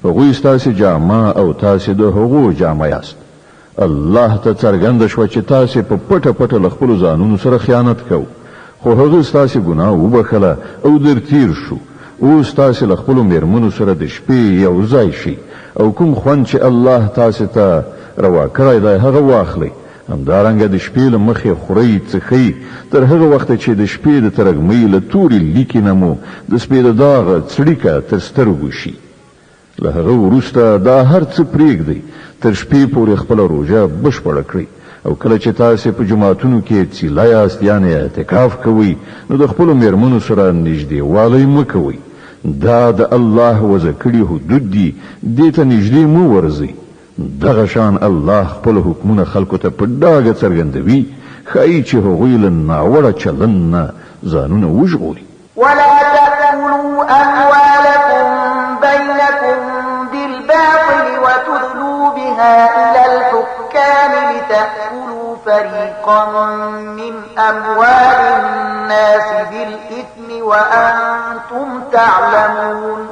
هغوی ستاسې جامه او تاسې د هغو جامه یاست. الله ته څرګنده شوه چې تاسې په پټه پټه له خپلو ځانونو سره خیانت کوو، خو هغه ستاسې ګناه وبخله او در تیر شو. اوس تاسې له خپلو میرمنو سره د شپې یو ځای شي او کوم خوند چې الله تاسې ته روا کړی دی هغه واخلئ. همدارنګه د شپې له مخې خورئ څښئ تر هغه وخته چې د شپې د ترږمۍ له تورې لیکې نه مو د سپېده داغه څړیکه تر سترګو شي. له هغه وروسته دا هر څه پرېږدئ، تر شپې پورې خپله روژه بشپړه کړئ. او کله چې تاسې په جماعتونو کې څیله یاست یعنې اعتکاف کوئ نو د خپلو میرمنو سره نږدېوالی مه کوئ، دا د الله وذکری حدود دي دې ته نږدې مو ورځي دغه شان الله خپل حکمونه خلکو ته په ډاګه څرګندوي خای چې هغوی له ناوړه چلن نه ځانونه وژغوري ولا تأكلوا أموالكم بينكم بالباطل وتدلوا بها إلى الحكام لتأكلوا فريقا من أموال الناس بالإثم وأنتم تعلمون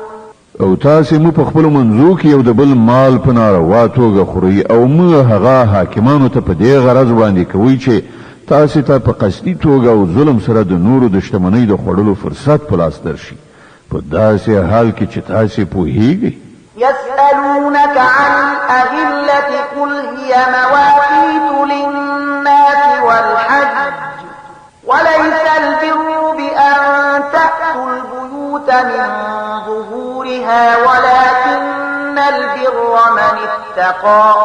او تاسې مو په خپل منځو کې یو د بل مال په ناروا توګه خوري او موږ هغه حاکمانو ته په دې غرض باندې کوي چې تاسې ته په قصدي توګه او ظلم سره د نورو د شتمنۍ د خوړلو فرصت په لاس درشي په داسې حال کې چې تاسې پوهیږئ يسألونك عن الأهلة قل هي مواقيت للناس والحج وليس البر بأن تأتوا البيوت من ظهورها ولكن البر من اتقى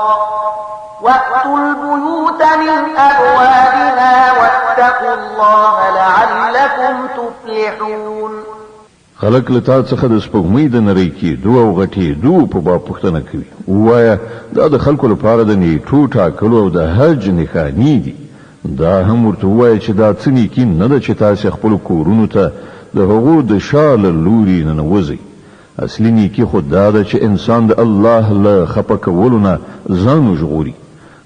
وأتوا البيوت من أبوابها واتقوا الله لعلكم تفلحون خلق له تا څخه د سپوږمۍ د نری کېدو او غټېدو په باب پوښتنه کوي ووایه دا د خلکو لپاره د نیټو ټاکلو او د حج نښانې دي دا هم ورته ووایه چې دا څه نیکي نه ده چې تاسې خپلو کورونو ته د هغو د شا له لوري ننوځئ اصلي نیکي خو دا ده چې انسان د الله له خفه کولو نه ځان وژغوري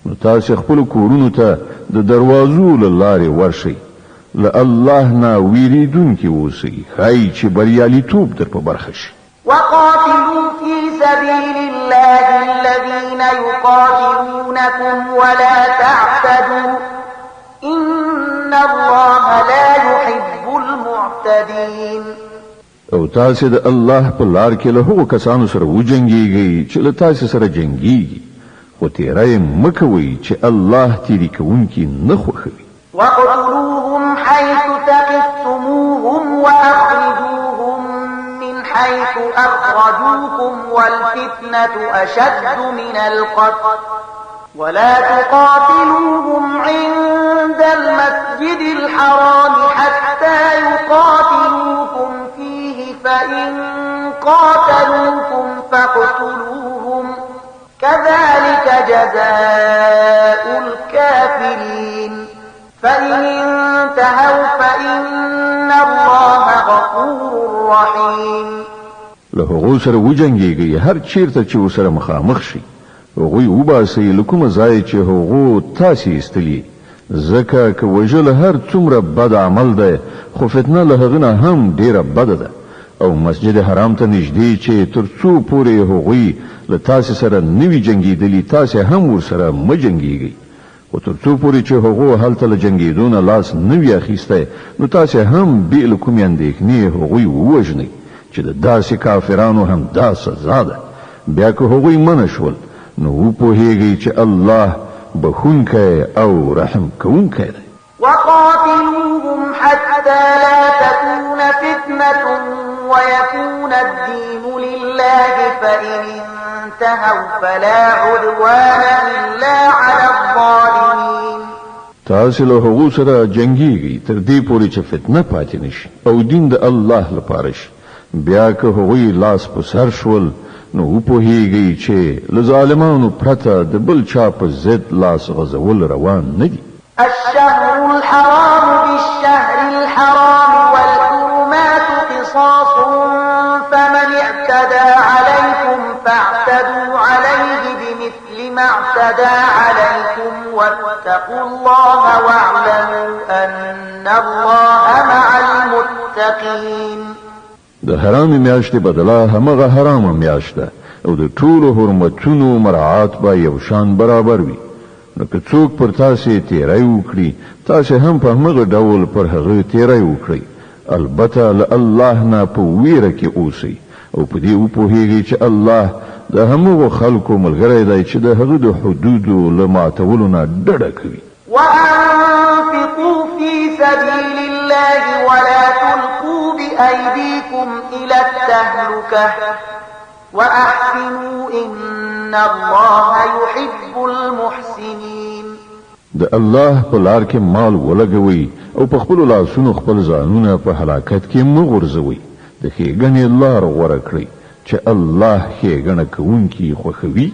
نو تاسې خپلو کورونو ته د دروازو له لارې ورشئ له الله نه ویریدونکي اوسئ ښایي چې بریالیتوب در په برخه شي وقاتلوا في سبيل الله الذين يقاتلونكم ولا تعتدوا إن الله لا يحب المعتدين او تاسې د الله په لار کې له هغو کسانو سره وجنګېږئ چې له تاسې سره جنګېږي خو تیری مه کوئ چې الله تیری کوونکي نه خوښوي واقتلوهم حيث ثقفتموهم وأخرجوهم من حيث أخرجوكم والفتنة أشد من القتل ولا تقاتلوهم عند المسجد الحرام حتى يقاتلوكم فيه فإن قاتلوكم فاقتلوهم كذلك جزاء الكافرين فإن انتهوا فإن الله غفور رحيم له هغو سره وجنګېږئ هر چیرته چې ورسره مخامخ شي هغوی وباسئ له کومه ځای چې هغو تاسې ایستلي ځکه که وژل هر څومره بد عمل دی خو فتنه له هغه نه هم ډیره بده ده او مسجد حرام ته نږدې چې تر څو پورې هغوی له تاسې سره نه وي جنګېدلي تاسې هم ورسره مه جنګېږئ خو تر څو پورې چې هغو هلته له جنګېدو نه لاس نه وي اخیستی نو تاسې هم بې له کومې اندېښنې هغوی ووژنئ چې د داسې کافرانو هم دا سزا ده بیا که هغوی منع شول نو وپوهیږئ چې الله بخونکی او رحم کوونکی دی وقاتلوهم حتى لا تكون فتنة ويكون الدين لله فإن انتهوا فلا عدوان إلا على الظالمين تاسې له هغو سره جنګېږئ تر دې پورې چې فتنه پاتې نشي او دین د الله لپاره شي بیا که هغوی لاس په سر شول نو وپوهیږئ چې له ظالمانو پرته د بل چا په ضد لاس غځول روان نه دي الشهر الحرام بالشهر الحرام والحرمات قصاص فمن اعتدى عليكم فاعتدوا عليه بمثل ما اعتدى عليكم واتقوا الله واعلموا أن الله مع المتقين د حرام میاشتې بدله همغه حرام میاشت ده او د ټولو حرمتونو مراعات به یو شان برابر وي نو که څوک پر تاسې تیری وکړي تاسې هم په همغه ډول پر هغه تیری وکړئ البته له الله نه په ویره کې اوسئ او په دې وپوهیږئ چې الله د همغو خلکو ملګری دی چې د هغه د حدودو له ماتولو نه ډډه کوي وأنفقوا في سبيل الله ولا تلقوا بأيديكم إلى التهلكة وأحسنوا إن الله يحب المحسنين د الله په لار کې مال ولګوي او په خپل لاسونو خپل ځانونه په هلاکت کې مه غورځوئ د ښېګڼې لار غوره کړئ چې الله ښېګڼه کوونکي خوښوي.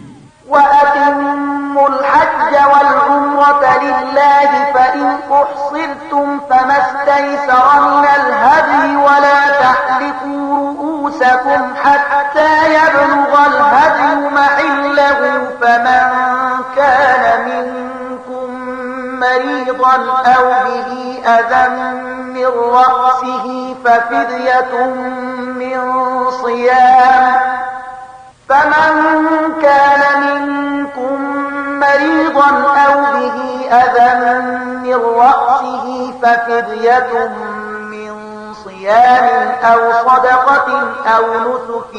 وأتموا الحج والعمرة لله فإن أحصرتم فما استيسر من الهدي ولا تحلقوا رؤوسكم حتى يبلغ الهدي محله فمن كان منكم مريضا أو به أذى من رأسه ففدية من صيام فمن كان منكم مريضا أو به أذى من رأسه ففدية من صيام أو صدقة أو نسك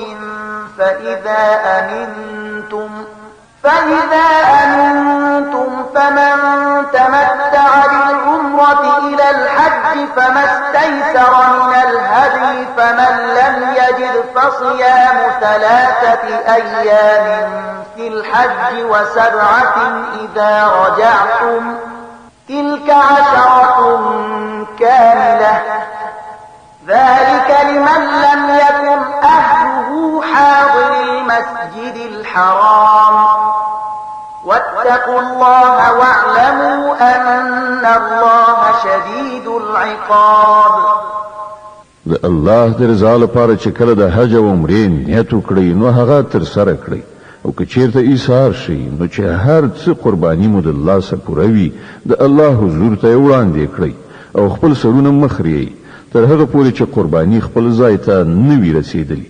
فإذا أمنتم فمن تمتع بالعمرة إلى الحج فما استيسر من الهدي فمن لم يجد فصيام 3 أيام في الحج و7 إذا رجعتم تلك 10 كاملة ذلك لمن لم يكن أهله حاضر المسجد الحرام واتقوا الله واعلموا أن الله شديد العقاب. د الله د رضا لپاره چې کله د حج او عمرې نیت وکړئ نو هغه ترسره کړئ او که چیرته ایثار شي نو چې هر څه قرباني مو د الله څخه پوره وي د الله حضور ته وړاندې کړئ او خپل سرونه مخ ریئ تر هغه پورې چې قرباني خپل ځای ته نه وي رسېدلې.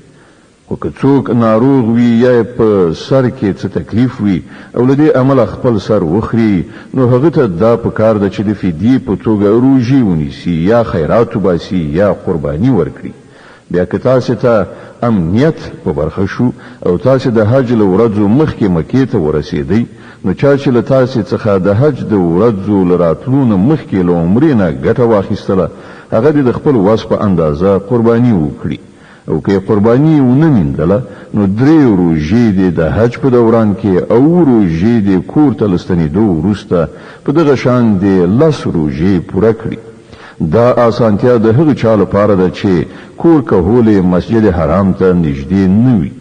خو که څوک ناروغ وي یا په سر کې څه تکلیف وي او له دې امله خپل سر وخوري نو هغه ته دا پکار ده چې د فدیې په توګه روژې ونیسي یا خیرات وباسي یا قرباني ورکړي. بیا که تاسې ته امنیت په برخه شو او تاسې د حج له ورځو مخکې مکې ته ورسېدئ نو چا چې له تاسې څخه د حج د ورځو له راتلو نه مخکې له عمرې نه ګټه واخیستله هغه دې د خپل وس په اندازه قرباني وکړي او که قرباني ونه میندله نو 3 روژې دې د حج په دوران کې او روژې دې کور ته له ستنېدو وروسته په دغه شان دې 10 روژې پوره کړي. دا آسانتیا د هغه چا لپاره ده چې کور کهولې مسجد حرام ته نږدې نه وي.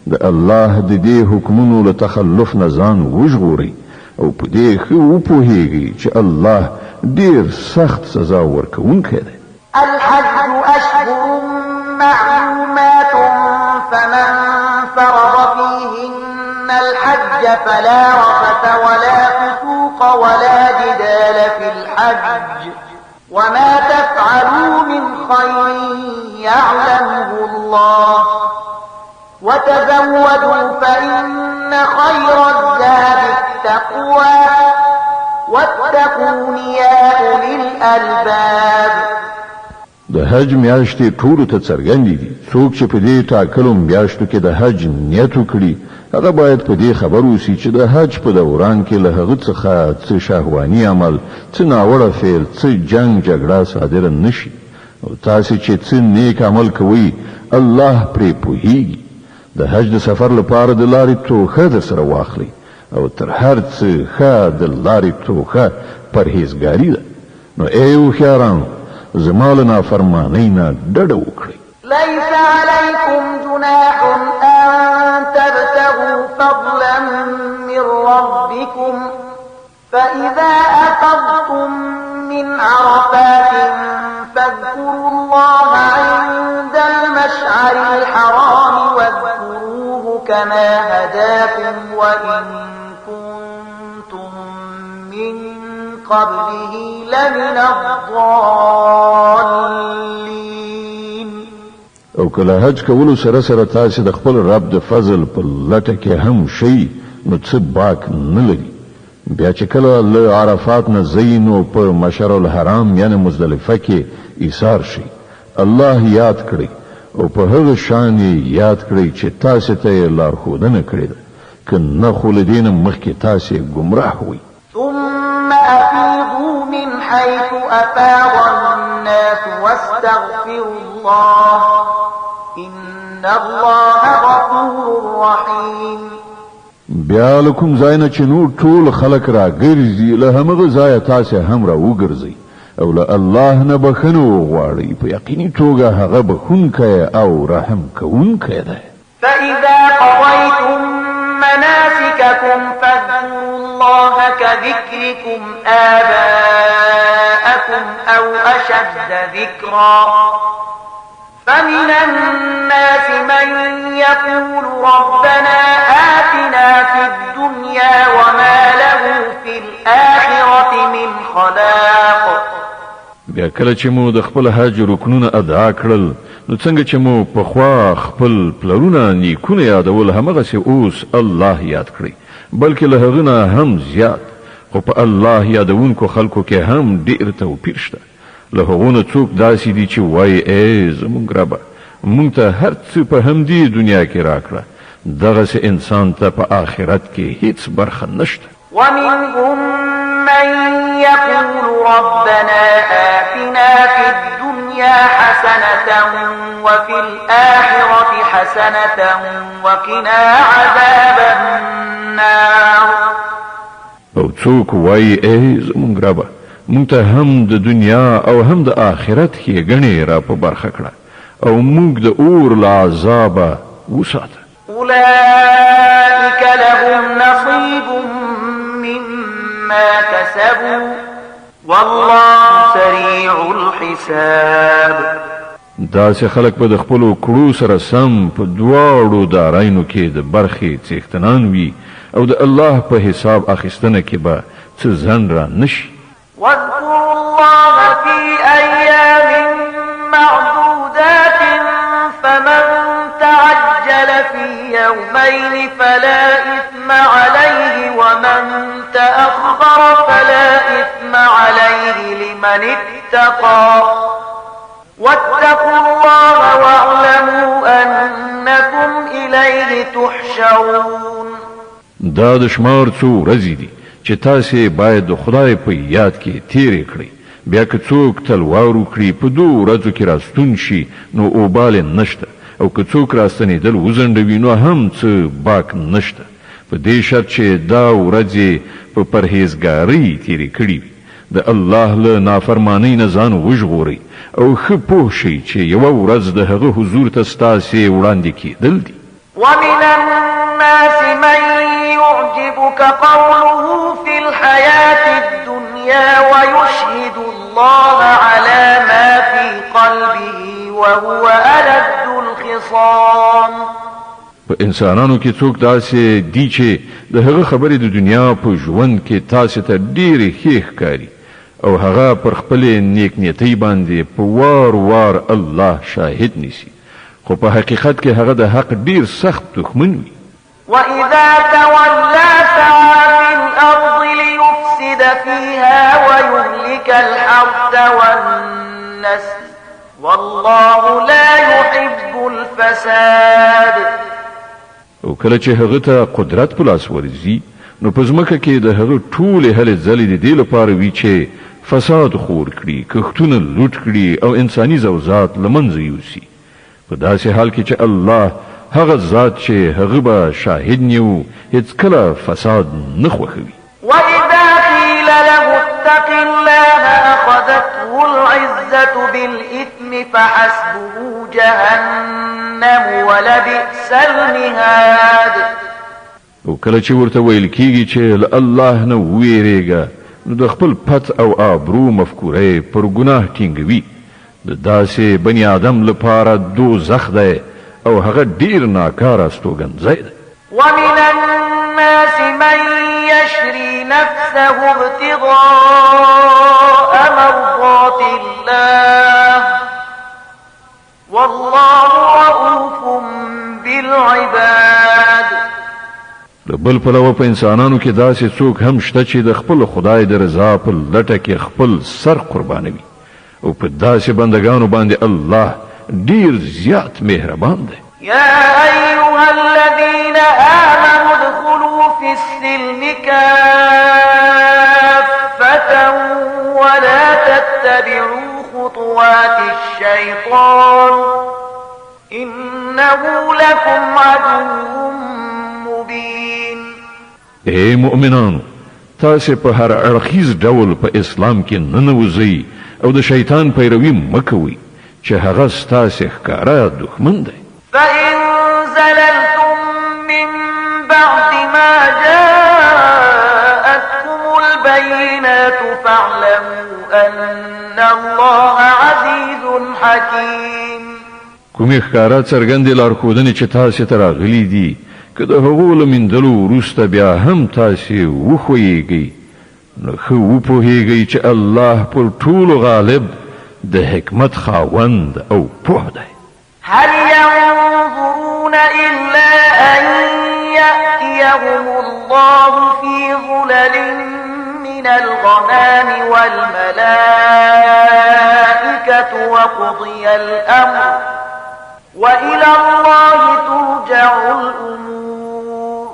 د الله د دې حکمونو له تخلف نه ځان وژغورئ او په دې ښه وپوهیږئ چې الله ډېر سخت سزا ورکوونکی دی. الحج أشهر معلومات فمن فرض فيهن الحج فلا رفث ولا فسوق ولا جدال في الحج وما تفعلوا من خير يعلمه الله وتزودوا فإن خير الزاد التقوى واتقون يا أولي الألباب. د حج میاشتې ټولو ته څرګندې دي. څوک چې په دې ټاکلو میاشتو کې د حج نیت وکړي هغه باید په دې خبر اوسي چې د حج په دوران کې له هغه څخه څه شهواني عمل څه ناوړه فعل څه جنگ جګړه صادره نشي او تاسې چې څه نیک عمل کوئ الله پرې پوهیږي. د حج د سفر لپاره د لارې توښه در سره واخلئ او تر هر څه ښه د لارې توښه پرهیزګاري ده. نو ای هوښیارانو زما له نافرمانۍ نه ډډه وکړئ. ليس عليكم جناح أن تبتغوا فضلا من ربكم فإذا أفضتم من عرفات فاذكروا الله عند المشعر الحرام واذكروه كما هداكم وإن كنتم من قبله لمن الضالين. او کله حج کولو سره سره تاسو د خپل رب د فضل په لټه کې هم شي نو څه باک نه لري. بیا چې کله له عرفات نه زینو په مشعر الحرام یعنی مزدلفه کې ایثار شي الله یاد کړئ او په هغه شان یاد کړئ چې تاسو ته لارښودنه کړې ده که نه خو له دې نه مخکې تاسو ګمراه وئ. ثم أفيضوا من حيث أفاض الناس واستغفروا الله إن الله غفور رحيم. بیا لکم ځای نه چې نور ټول خلک را ګرځي له همغه ځایه تاسو هم را وګرځئ او له الله نه بخنه وغواړئ په یقیني توګه هغه بخونکی او رحم کوونکی دی. فإذا قضيتم مناسككم فاذكروا الله كذكركم آباءكم أو أشد ذكرا فمن الناس من يقول ربنا آتنا في الدنيا وما له في الآخرة من خلاق. بیا کله چې مو د خپل حج رکنونه ادا کړل نو څنګه چې مو په خوا خپل پلرونه نیکونه یادول همغسې اوس الله یاد کړئ بلکې له هغه نه هم زیات خو په الله یادونکو خلکو کې هم ډېر توپیر شته. له هغو نه څوک داسې دي چې وایي ای زموږ ربه موږ ته هر څه په همدې دنیا کې راکړه دغسې انسان ته په آخرت کې هیڅ برخه نشته. ومنهم من يقول ربنا آتنا في الدنيا حسنة وفي الآخرة حسنة وقنا عذاب النار. او څوک وایي ای زموږ ربه موږ ته هم د دنیا او هم د آخرت ښېګڼې را په برخه کړه او موږ د اور له عذابه وساته. أولئك لهم نصيب مما كسبوا والله سريع الحساب. داسې خلک به د خپلو کړو سره سم په دواړو دارایینو کې د برخې څښتنان وي او د الله په حساب اخیستنه کې به څه ځنډ را نشي. واذكروا الله في أيام معدودات فمن تعجل في يومين فلا إثم عليه ومن تأخر فلا إثم عليه لمن اتقى واتقوا الله واعلموا أنكم إليه تحشرون. دا د شمار څو ورځې دي چې تاسې باید د خدای په یاد کې تیرې کړئ. بیا که څوک تلوار وکړي په 2 ورځو کې راستون شي نو اوبال نشته او که څوک راستنېدل وځنډوي نو هم څه باک نشته په دې شرط چې دا ورځې په پرهیزګارۍ تیرې کړي وي. د الله له نافرمانۍ نه ځان وژغورئ او ښه پوه شئ چې یوه ورځ د هغه حضور ته ستاسې وړاندې کېدل دي. ومن الناس من يعجبك قوله في الحياة الدنيا ويشهد الله على ما في قلبه وهو ألد الخصام. په انسانانو کې څوک داسې دي چې د هغه خبرې د دنیا په ژوند کې تاسې ته ډېرې ښې ښکاري او هغه پر خپلې نیکنیتۍ باندې په وار وار الله شاهد نیسي خو په حقیقت کې هغه د حق ډېر سخت دښمن وي. وإذا تولى سعى في الأرض ليفسد فيها ويهلك الحرث والنسل والله لا يحب الفساد. او کله چې هغه ته قدرت په لاس ورځي نو په ځمکه کې د هغه ټولې هلې ځلې د دې لپاره وي چې فساد خور کړي کښتونه لوټ کړي او انساني زوزات له منځه یوسي. په داسې حال کې چې الله هغه ذات چې هغه به شاهد نیو هیڅ کله فساد نه خوښوي. وإذا قيل له اتق الله أخذته العزة بالإثم فحسبه جهنم ولبئس المهاد. او کله چې ورته ویل کیږي چې الله نه ویریږه نو د خپل پت او آبرو مفکوره پر ګناه ټینګوي. د داسې بني آدم لپاره دوزخ دی او هغه ډیر ناکاره استوګنځی دی. ومن الناس من يشري نفسه ابتغاء مرضات الله والله رؤوف بالعباد. د بل پلوه په انسانانو کې داسې څوک هم شته چې د خپل خدای د رضا په لټه کې خپل سر قربانوي او په داسې بندگانو باندې الله ډیر زیات مهربان دی. يا أيها الذين آمنوا ادخلوا في السلم كافة ولا تتبعوا خطوات الشيطان إنه لكم عدو مبين. اے مؤمنانو تاسې په هر اړخیز ډول په اسلام کې ننوځئ او د شیطان پیروي مکوي چې هغه ستاسې ښکاره دښمن دی. فإن زللتم من بعد ما جاءتكم البينات فاعلموا أن الله عزيز حكيم. کومې ښکاره څرګندې لارښودنې چې تاسې ته راغلي دي که د هغو له میندلو وروسته بیا هم تاسې وښویېږئ نو ښه وپوهېږئ چې الله پر ټولو غالب د حکمت خاوند او پوه دی. هل ينظرون إلا أن يأتيهم الله في ظلل من الغمام والملائكة وقضي الأمر وإلى الله ترجع الأمور.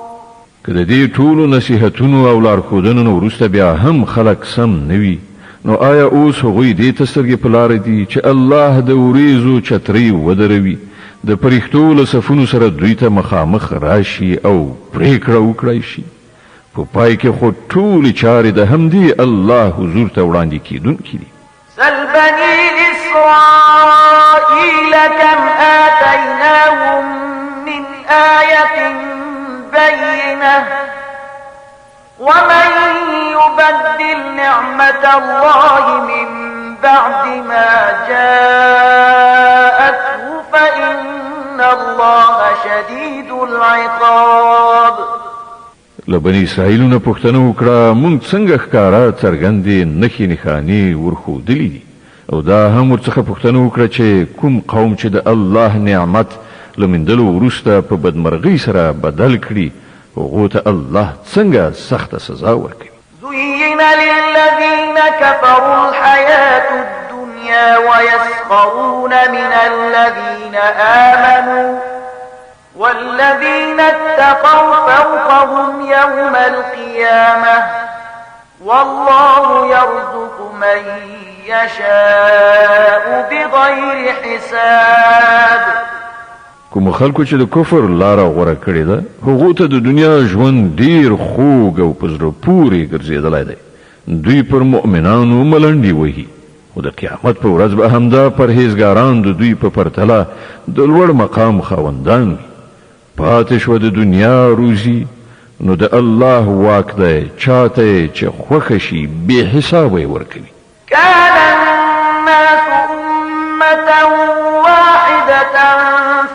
که د دې ټولو نصیحتونو او لارښودنو نه وروسته بیا هم خلک سم نه وي نو آیا اوس هغوی دې ته سترګې په لاره دي چې الله د وریځو چترۍ ودروي د پرښتو له صفونو سره دوی ته مخامخ راشي او پرېکړه وکړای شي؟ په پای کې خو ټولې چارې د همدې الله حضور ته وړاندې کېدونکي دي. سل بني إسرائيل كم آتيناهم من آية بينة ومن يبدل نعمة الله من بعد ما جاءته فإن الله شديد العقاب. لبني اسرائیلو نه پوښتنه وکړه مونږ څنګه ښکارا څرګندې نښې نښانې ورښودلې دي او دا هم ورڅخه پوښتنه وکړه چې کوم قوم چې د الله نعمت له میندلو وروسته په بدمرغۍ سره بدل کړي هغو ته الله څنګه سخته سزا ورکوي. زين للذين كفروا الحياة الدنيا ويسخرون من الذين آمنوا والذين اتقوا فوقهم يوم القيامة والله يرزق من يشاء بغير حساب. کوم خلکو چې د کفر لاره غوره کړې ده هغو ته د دنیا ژوند ډیر خوږ او په زړه پورې ګرځېدلی دی. دوی پر مؤمنانو ملنډې وهي خو د قیامت په ورځ به همدا پرهیزګاران د دوی په پرتله د لوړ مقام خاوندان وي. پاتې شوه د دنیا روزي نو د الله واک دی چاته چې خوښه شي بې حسابه یې ورکوي. كان الناس أمة واحدة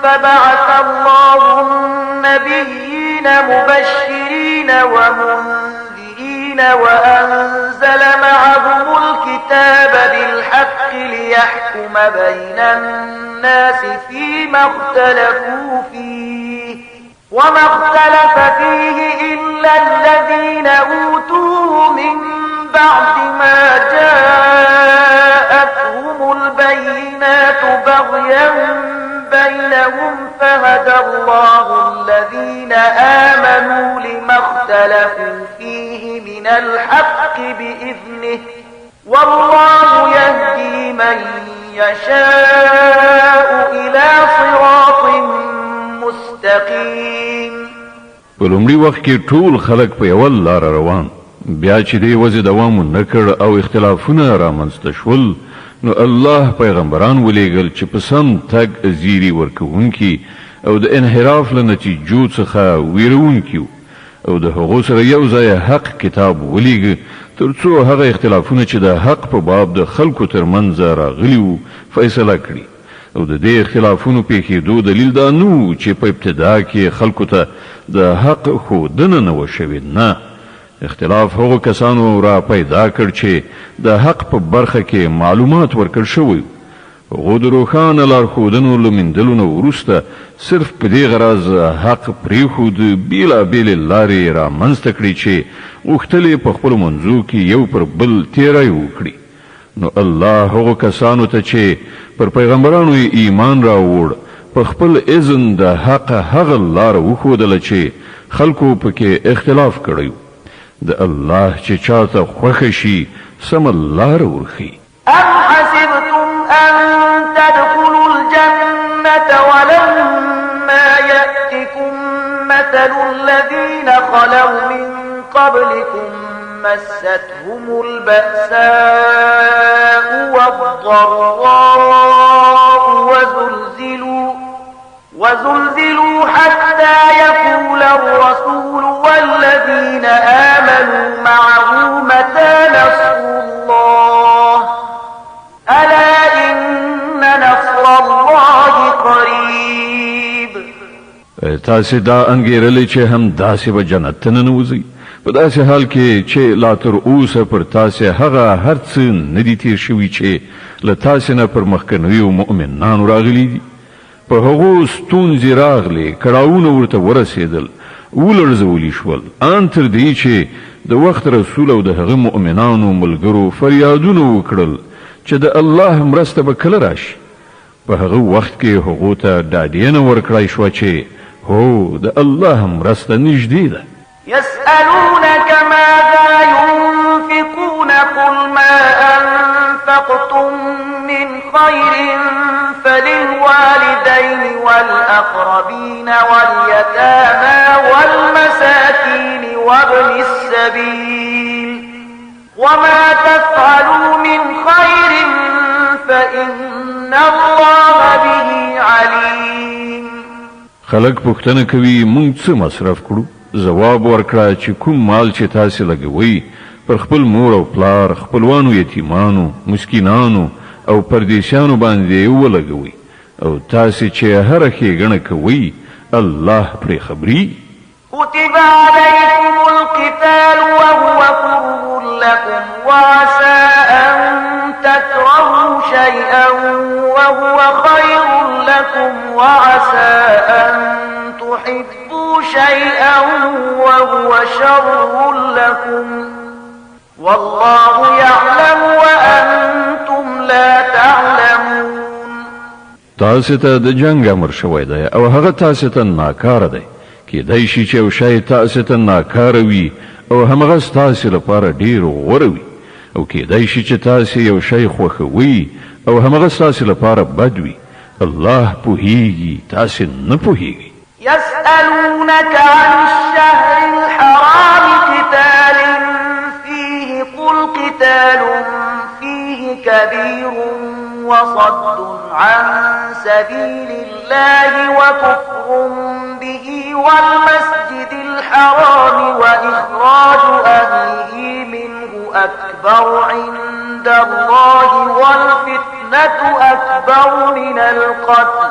فبعث الله النبيين مبشرين ومنذرين وأنزل معهم الكتاب بالحق ليحكم بين الناس فيما اختلفوا فيه وما اختلف فيه إلا الذين أوتوه من بعد ما جاءتهم البينات بغيا بينهم فهدى الله الذين آمنوا لما اختلفوا فيه من الحق بإذنه والله يهدي من يشاء إلى صراط مستقيم. په لومړي وخت کې ټول خلک په یوه لاره روان بیا چې دې وضع دوام نه کړ او اختلافونه رامنځته شول نو الله پیغمبران ولېږل چې په سم تګ زیری ورکوونکي او د انحراف له نتیجو څخه ویرونکي او د هغو سره یو ځای حق کتاب ولېږه تر څو هغه اختلافونه چې د حق په باب د خلکو ترمنځ راغلي وو فیصله کړي. او د دې اختلافونو پیښېدو دلیل دا نه چې په ابتدا کې خلکو ته د حق ښودنه نه وه شوې، نه، اختلاف هغو کسانو را پیدا کړ چې د حق په برخه کې معلومات ورکړ شوی. هغو د روښانه لارښودنو له میندلو نه وروسته صرف په دې غرض حق پرېښود بېلابېلې لارې رامنځته کړي چې غوښتل یې په خپلو منځو کې یو پر بل تېری وکړي. نو الله هغو کسانو ته چې پر پیغمبرانو یې ایمان راوړ په خپل اذن د حق هغه لاره وښودله چې خلکو پکې اختلاف کړی. د الله چې چاته خوښه شي سمه لاره ورښي. أم حسبتم أن تدخلوا الجنة ولما يأتكم مثل الذين خلوا من قبلكم مستهم البأساء والضراء وزلزلوا حتى يقول الرسول والذين آمنوا معه متى نصر الله ألا إن نصر الله قريب. تاسې دا انګیرلې چې هم داسې به جنت ته ننوځئ په داسې حال کې چې لا تر اوسه پر تاسې هغه هر څه نه دي تیر شوي چې له تاسې نه پر مخکنیو مؤمنانو راغلي دي. په هغو ستونزې راغلې کړاوونه ورته ورسېدل ولړزولي شول ان تر دې چې د وخت رسول او د هغه مؤمنانو ملګرو فریادونه وکړل چې د الله مرسته به کله راشي. په هغه وخت کې هغو ته ډاډینه ورکړای شوه چې هو د الله مرسته نږدې ده. يسألونك ماذا ينفقون قل ما أنفقتم من خير فللوالدين والأقربين واليتامى والمساكين وابن السبيل وما تفعلوا من خير فإن الله به عليم. خلق پوښتنه کوي مونږ څه مصرف کړو؟ جواب ورکړه چې کوم مال چې تاسو لګوي پر خپل مور او پلار، خپلوانو، یتیمانو، مسکینانو او پردیسیانو باندې ولګوي او تاسو چې هر ښېګڼه کوي الله پرې خبري. كتب عليكم القتال وهو كره لكم وعسى أن تكرهوا شيئا وهو خير لكم وعسى أن تحبوا شيئا وهو شر لكم والله يعلم وأنتم لا تعلمون. تاسو ته د جنگ امر شوی دی او هغه تاسو ته ناکاره دی. کېدای شي چې یو شی تاسو ته ناکاره وي او همغه ستاسو لپاره ډیر غوره وي او کېدای شي چې تاسو یو شی خوښوي او همغه ستاسو لپاره بد وي. الله پوهیږي تاسو نه پوهیږئ. يسألونك عن الشهر الحرام قتال فيه قل قتال فيه كبير وصد عن سبيل الله وكفر به والمسجد الحرام وإخراج أهله منه أكبر عند الله والفتنة أكبر من القتل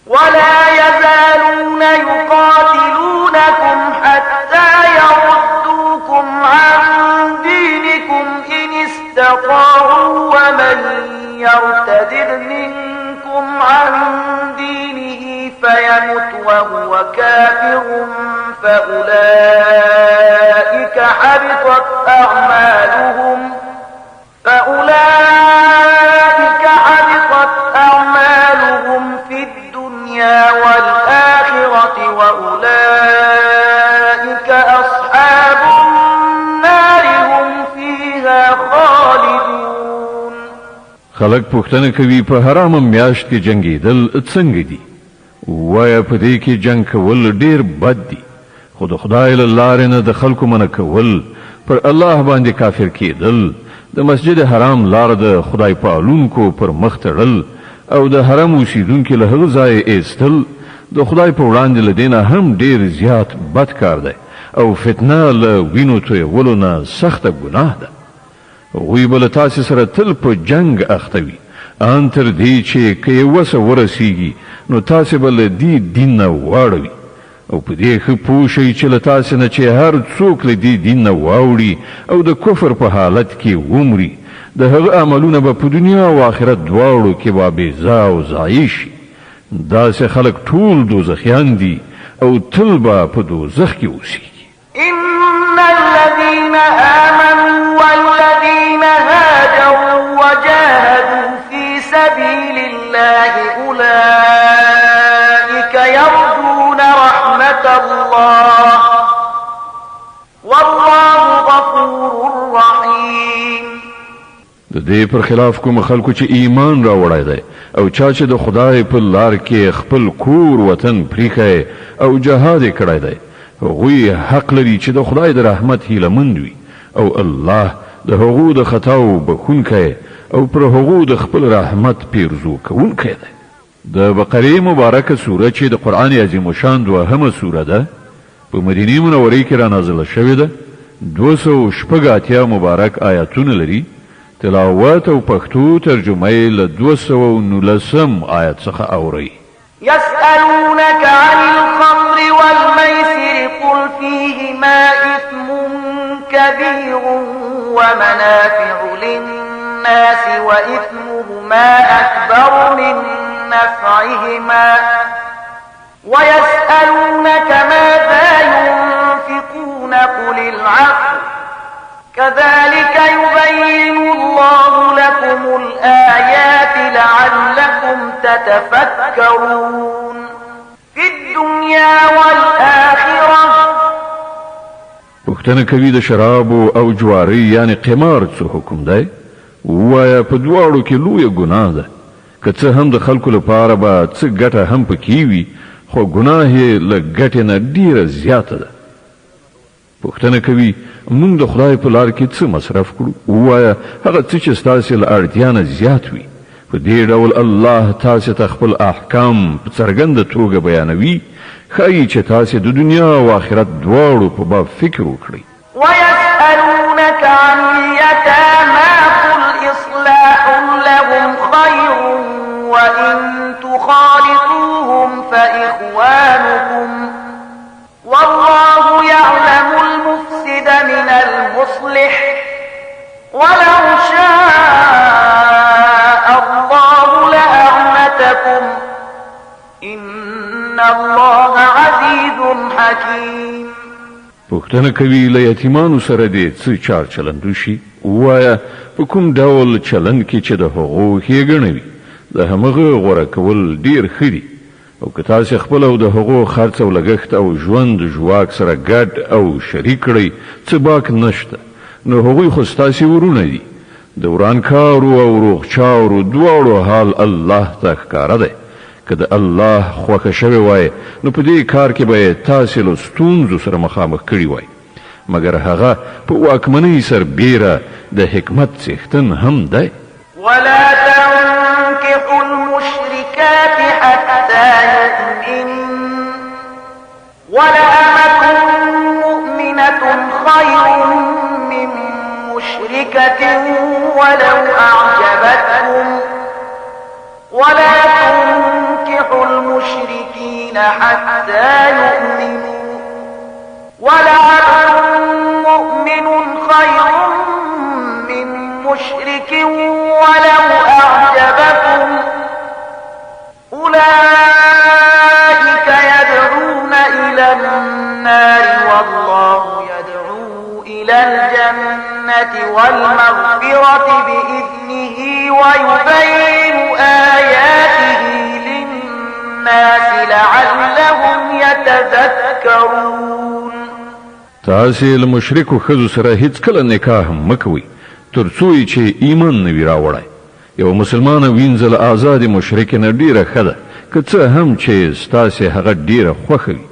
ولا يزالون يقاتلونكم حتى يردوكم عن دينكم إن استطاعوا ومن يرتد منكم عن دينه فيمت وهو كافر فأولئك حبطت أعمالهم في الدنيا والآخرة وأولئك أصحاب النار هم فيها خالدون. خلق پوښتنه کوي په حرام میاشت کې جنگیدل څنګه دي؟ وای په دې کې جنگ کول ډیر بد دي خو د خدای له لارې نه د خلکو منع کول پر الله باندې کافر کېدل د مسجد حرام لار د خدای پالونکو پر مخ تړل او د حرم اوسیدونکو له هغه ځای ایستل د خدای په وړاندې له دینه هم ډیر زیات بد کار دی او فتنه له وینو تویولو نه سخته ګناه ده. هغوی به له تاسې سره تل په جنگ اخته وي ان تر دې چې که یې وسه ورسیږي نو تاسې به له دې دین نه واړوي او په دې ښه پوه شئ چې له تاسې نه چې هر څوک له دې دین نه واوړي او د کفر په حالت کې ومري د هغه عملونه به په دنیا او آخرت دواړو کې به بېځا او ضایع شي. داسې خلک ټول دوزخیان دي او تل به په دوزخ کې اوسیږي. إن الذين آمنوا والذين هاجروا وجاهدوا في سبيل الله أولئك يرجون رحمة الله والله غفور رحيم. د دې پر خلاف کوم خلکو چې ایمان راوړی دی او چا چې د خدای په لار کې خپل کور وطن پریښی او جهاد یې کړی دی هغوی حق لري چې د خدای د رحمت هیله مند وي او الله د هغو د خطاو بخونکی او پر هغو د خپل رحمت پیرزو کوونکی دی. د بقره مبارکه سوره چې د قرآن عظیم شان دوهمه سوره ده په مدینه منوره کې را نازله شوې ده. 280 مبارک آیاتونه لري. تلاوت او پښتو ترجمه یې له 219 آیت څخه اوري. يسألونك عن الخمر والميسر قل فيهما إثم كبير ومنافع للناس وإثمهما أكبر من نفعهما ويسألونك ماذا ينفقون قل العفو كذلك يبين الله لكم الآيات لعلكم تتفكرون في الدنيا والآخرة. پوښتنه کوي د شراب او جواری یعنی قمار څه حکم دی؟ وایا په دواړو کې لویه ګناه ده. که څه هم د خلکو لپاره به څه ګټه هم پکې وي خو ګناه یې له ګټې نه ډیره زیاته ده. پوښتنه کوي موږ د خدای په لار کې څه مصرف کړو؟ وایا هغه څه چې ستاسې له اړتیا نه زیات وي. په دې ډول الله تاسې ته خپل احکام په څرګنده توګه بیانوي. ښایي چې تاسې د دنیا او آخرت دواړو په باب فکر وکړئ. ويسألونك عن اليتامى قل إصلاح لهم خير وإن تخالطوهم فإخوانكم والله يعلم المفسد من المصلح ولو شاء الله لأعنتكم إن الله عزيز حكيم. پوښتنه کوي له یتیمانو سره دې څه چار چلند وشي؟ وایا په کوم ډول چلند کې چې د هغو ښېګڼه وي د همغه غوره کول ډیر ښه دي. او که تاسې خپل او د هغو خرڅ او لګښت او ژوند ژواک سره ګډ او شریک کړئ څه باک نشته نو هغوی خو ستاسې ورونه دي. د ورانکارو او روغچارو دواړو حال الله ته ښکاره دی. که د الله خوښه شوې وای نو په دې کار کې به تاسې له ستونزو سره مخامخ کړي وای. مګر هغه په واکمنۍ سربیره د حکمت څښتن هم دی. ولا تنكحوا المشركات حتى يؤمنن ولأمة مؤمنة خير من مشركة ولو أعجبتكم ولا تنكحوا المشركين حتى يؤمنوا ولعبد مؤمن خير من مشرك ولو أعجبكم أولئك يدعون إلى النار والله يدعو إلى الجنة والمغفرة بإذنه ويبين آياته للناس لعلهم يتذكرون. تاسې له مشرکو ښځو سره هیڅ کله نکاح مکوئ تر څو چې ایمان نه وي راوړی. یو مسلمانه وینځل آزاد مشرک نه ډیره ښه ده که څه هم چې ستاسې هغه ډیره خوښه وي.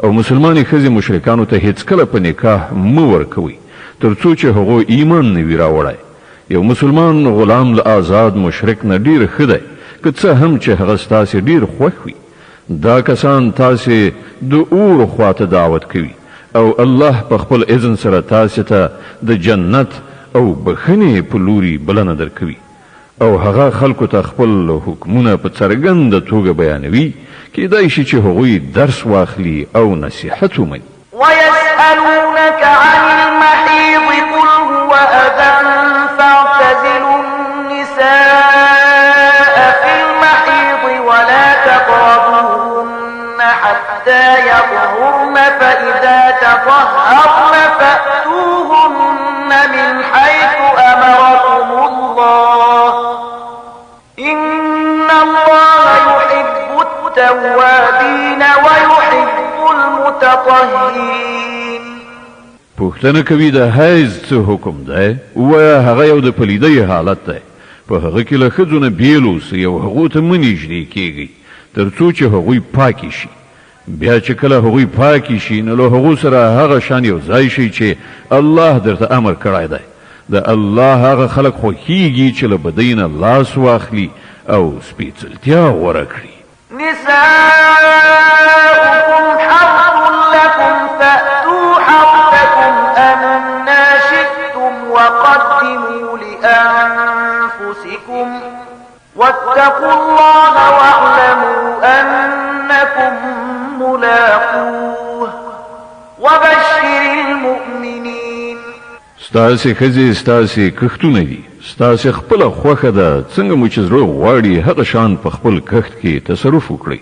او مسلمانې ښځې مشرکانو ته هیڅ کله په نکاح مه ورکوئ تر څو چې هغو ایمان نه وي راوړی. یو مسلمان غلام له آزاد مشرک نه ډیر ښه دی که څه هم چې هغه ستاسې ډیر خوښ وي. دا کسان تاسې د اور خواته دعوت کوي او الله په خپل اذن سره تاسې ته د جنت او بخښنې په لوري بلنه درکوي. او هغه خلکو ته خپل حکمونه په څرګنده توګه بیانوي. کیدای شي چې هغوی درس واخلي او نصیحت ومني. ويسألونك عن المحيض قل هو أذى فاعتزلوا النساء في المحيض ولا تقربوهن حتى يطهرن فإذا تطهرن فأتوهن من حيث أمركم الله إن الله يحب التوابين ويحب المتطهرين. پوښتنه کوي د حیض څه حکم دی؟ وایا هغه یو د پلیدۍ حالت دی. په هغه کې له ښځو نه بیل اوسئ او هغو ته مه نږدې کیږئ تر څو چې هغوی پاکې شي. بیا چې کله هغوی پاکی شي نو له هغو سره هغه شان یو ځای شي چې الله درته امر کړی دی د الله هغه خلق خوښیږي چې له بدۍ نه لاس واخلي او سپېڅلتیا غوره کړي نساؤكم حرث لكم فأتوا حرثكم أنا شئتم وقدموا لأنفسكم واتقوا الله واعلموا أنكم ملاقوه وبشر المؤمنين ستاسې ښځې ستاسې کښتونه دي ستاسې خپله خوښه ده څنګه مو چې زړه غواړي هغه شان په خپل کښت کې تصرف وکړئ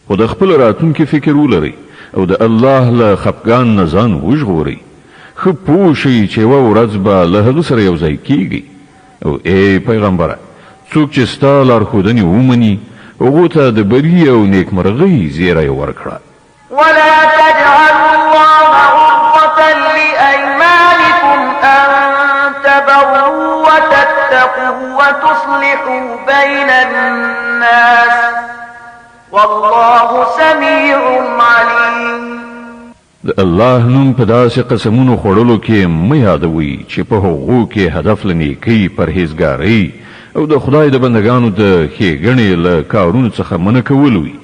خو د خپل راتلونکي فکر ولرئ او د الله له خفګان نه ځان وژغورئ ښه پوه شئ چې یوه ورځ به له هغه سره یو ځای کیږئ او ای پیغمبره څوک چې ستا لارښودنې ومني هغو ته د بري او نیکمرغۍ زیری ورکړه ولا تجعلوا الله عرضة لأيمانكم أن تبروا وتتقوا وتصلحوا بين الناس والله سميع عليم د الله نوم په داسې قسمونو خوړلو کې مه یادوئ چې په هغو کې هدف له نیکۍ پرهیزګارۍ او د خدای د بندگانو د ښېګڼې له کارونو څخه منع کول وي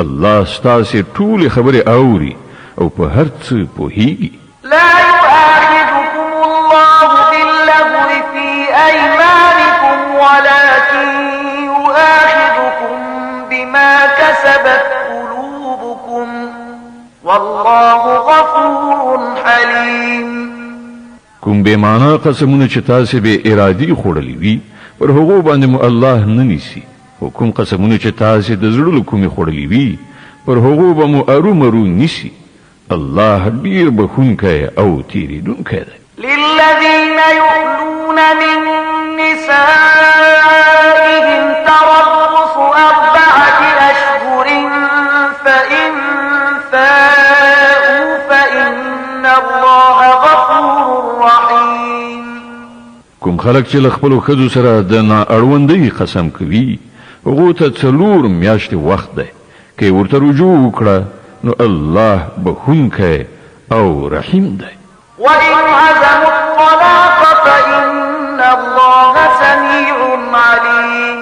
الله ستاسې ټولې خبرې اوري او په هر څه پوهیږي لا يؤاخذكم الله باللغو في أيمانكم ولكن يؤاخذكم بما كسبت قلوبكم والله غفور حليم کوم بې معنا قسمونه چې تاسې بې ارادي خوړلي وي پر هغو باندې مو الله نه نیسي خو کوم قسمونه چې تاسې د زړه له کومې خوړلي وي پر هغو به مو ارومرو نیسي الله ډیر بخونکی او تیریدونکی دی للذين يؤلون من نسائهم تربص 4 أشهر فإن فاءوا فإن الله غفور رحيم کوم خلک چې له خپلو ښځو سره د نااړوندۍ قسم کوي هغو ته 4 میاشتې وخت دی که ورته رجوع وکړه نو الله بخونکی او رحیم دی وإن عزموا الطلاق فإن الله سميع عليم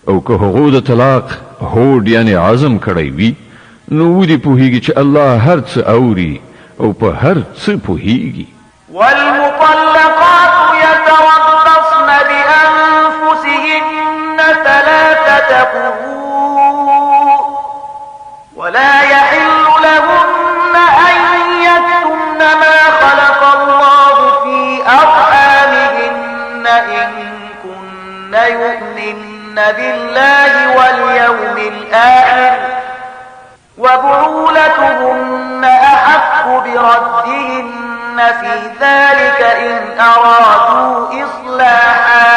او که هغو د طلاق هوډ یعنی عزم کړی وي نو ودې پوهیږي چې الله هر څه اوري او په هر څه پوهیږي والمطلقات يتربصن بأنفسهن 3 قروء ولا يحل لهن أن يكتمن ما خلق الله في أرحامهن إن كن يؤمن بالله واليوم الآخر وبعولتهن أحق بردهن في ذلك إن أرادوا إصلاحا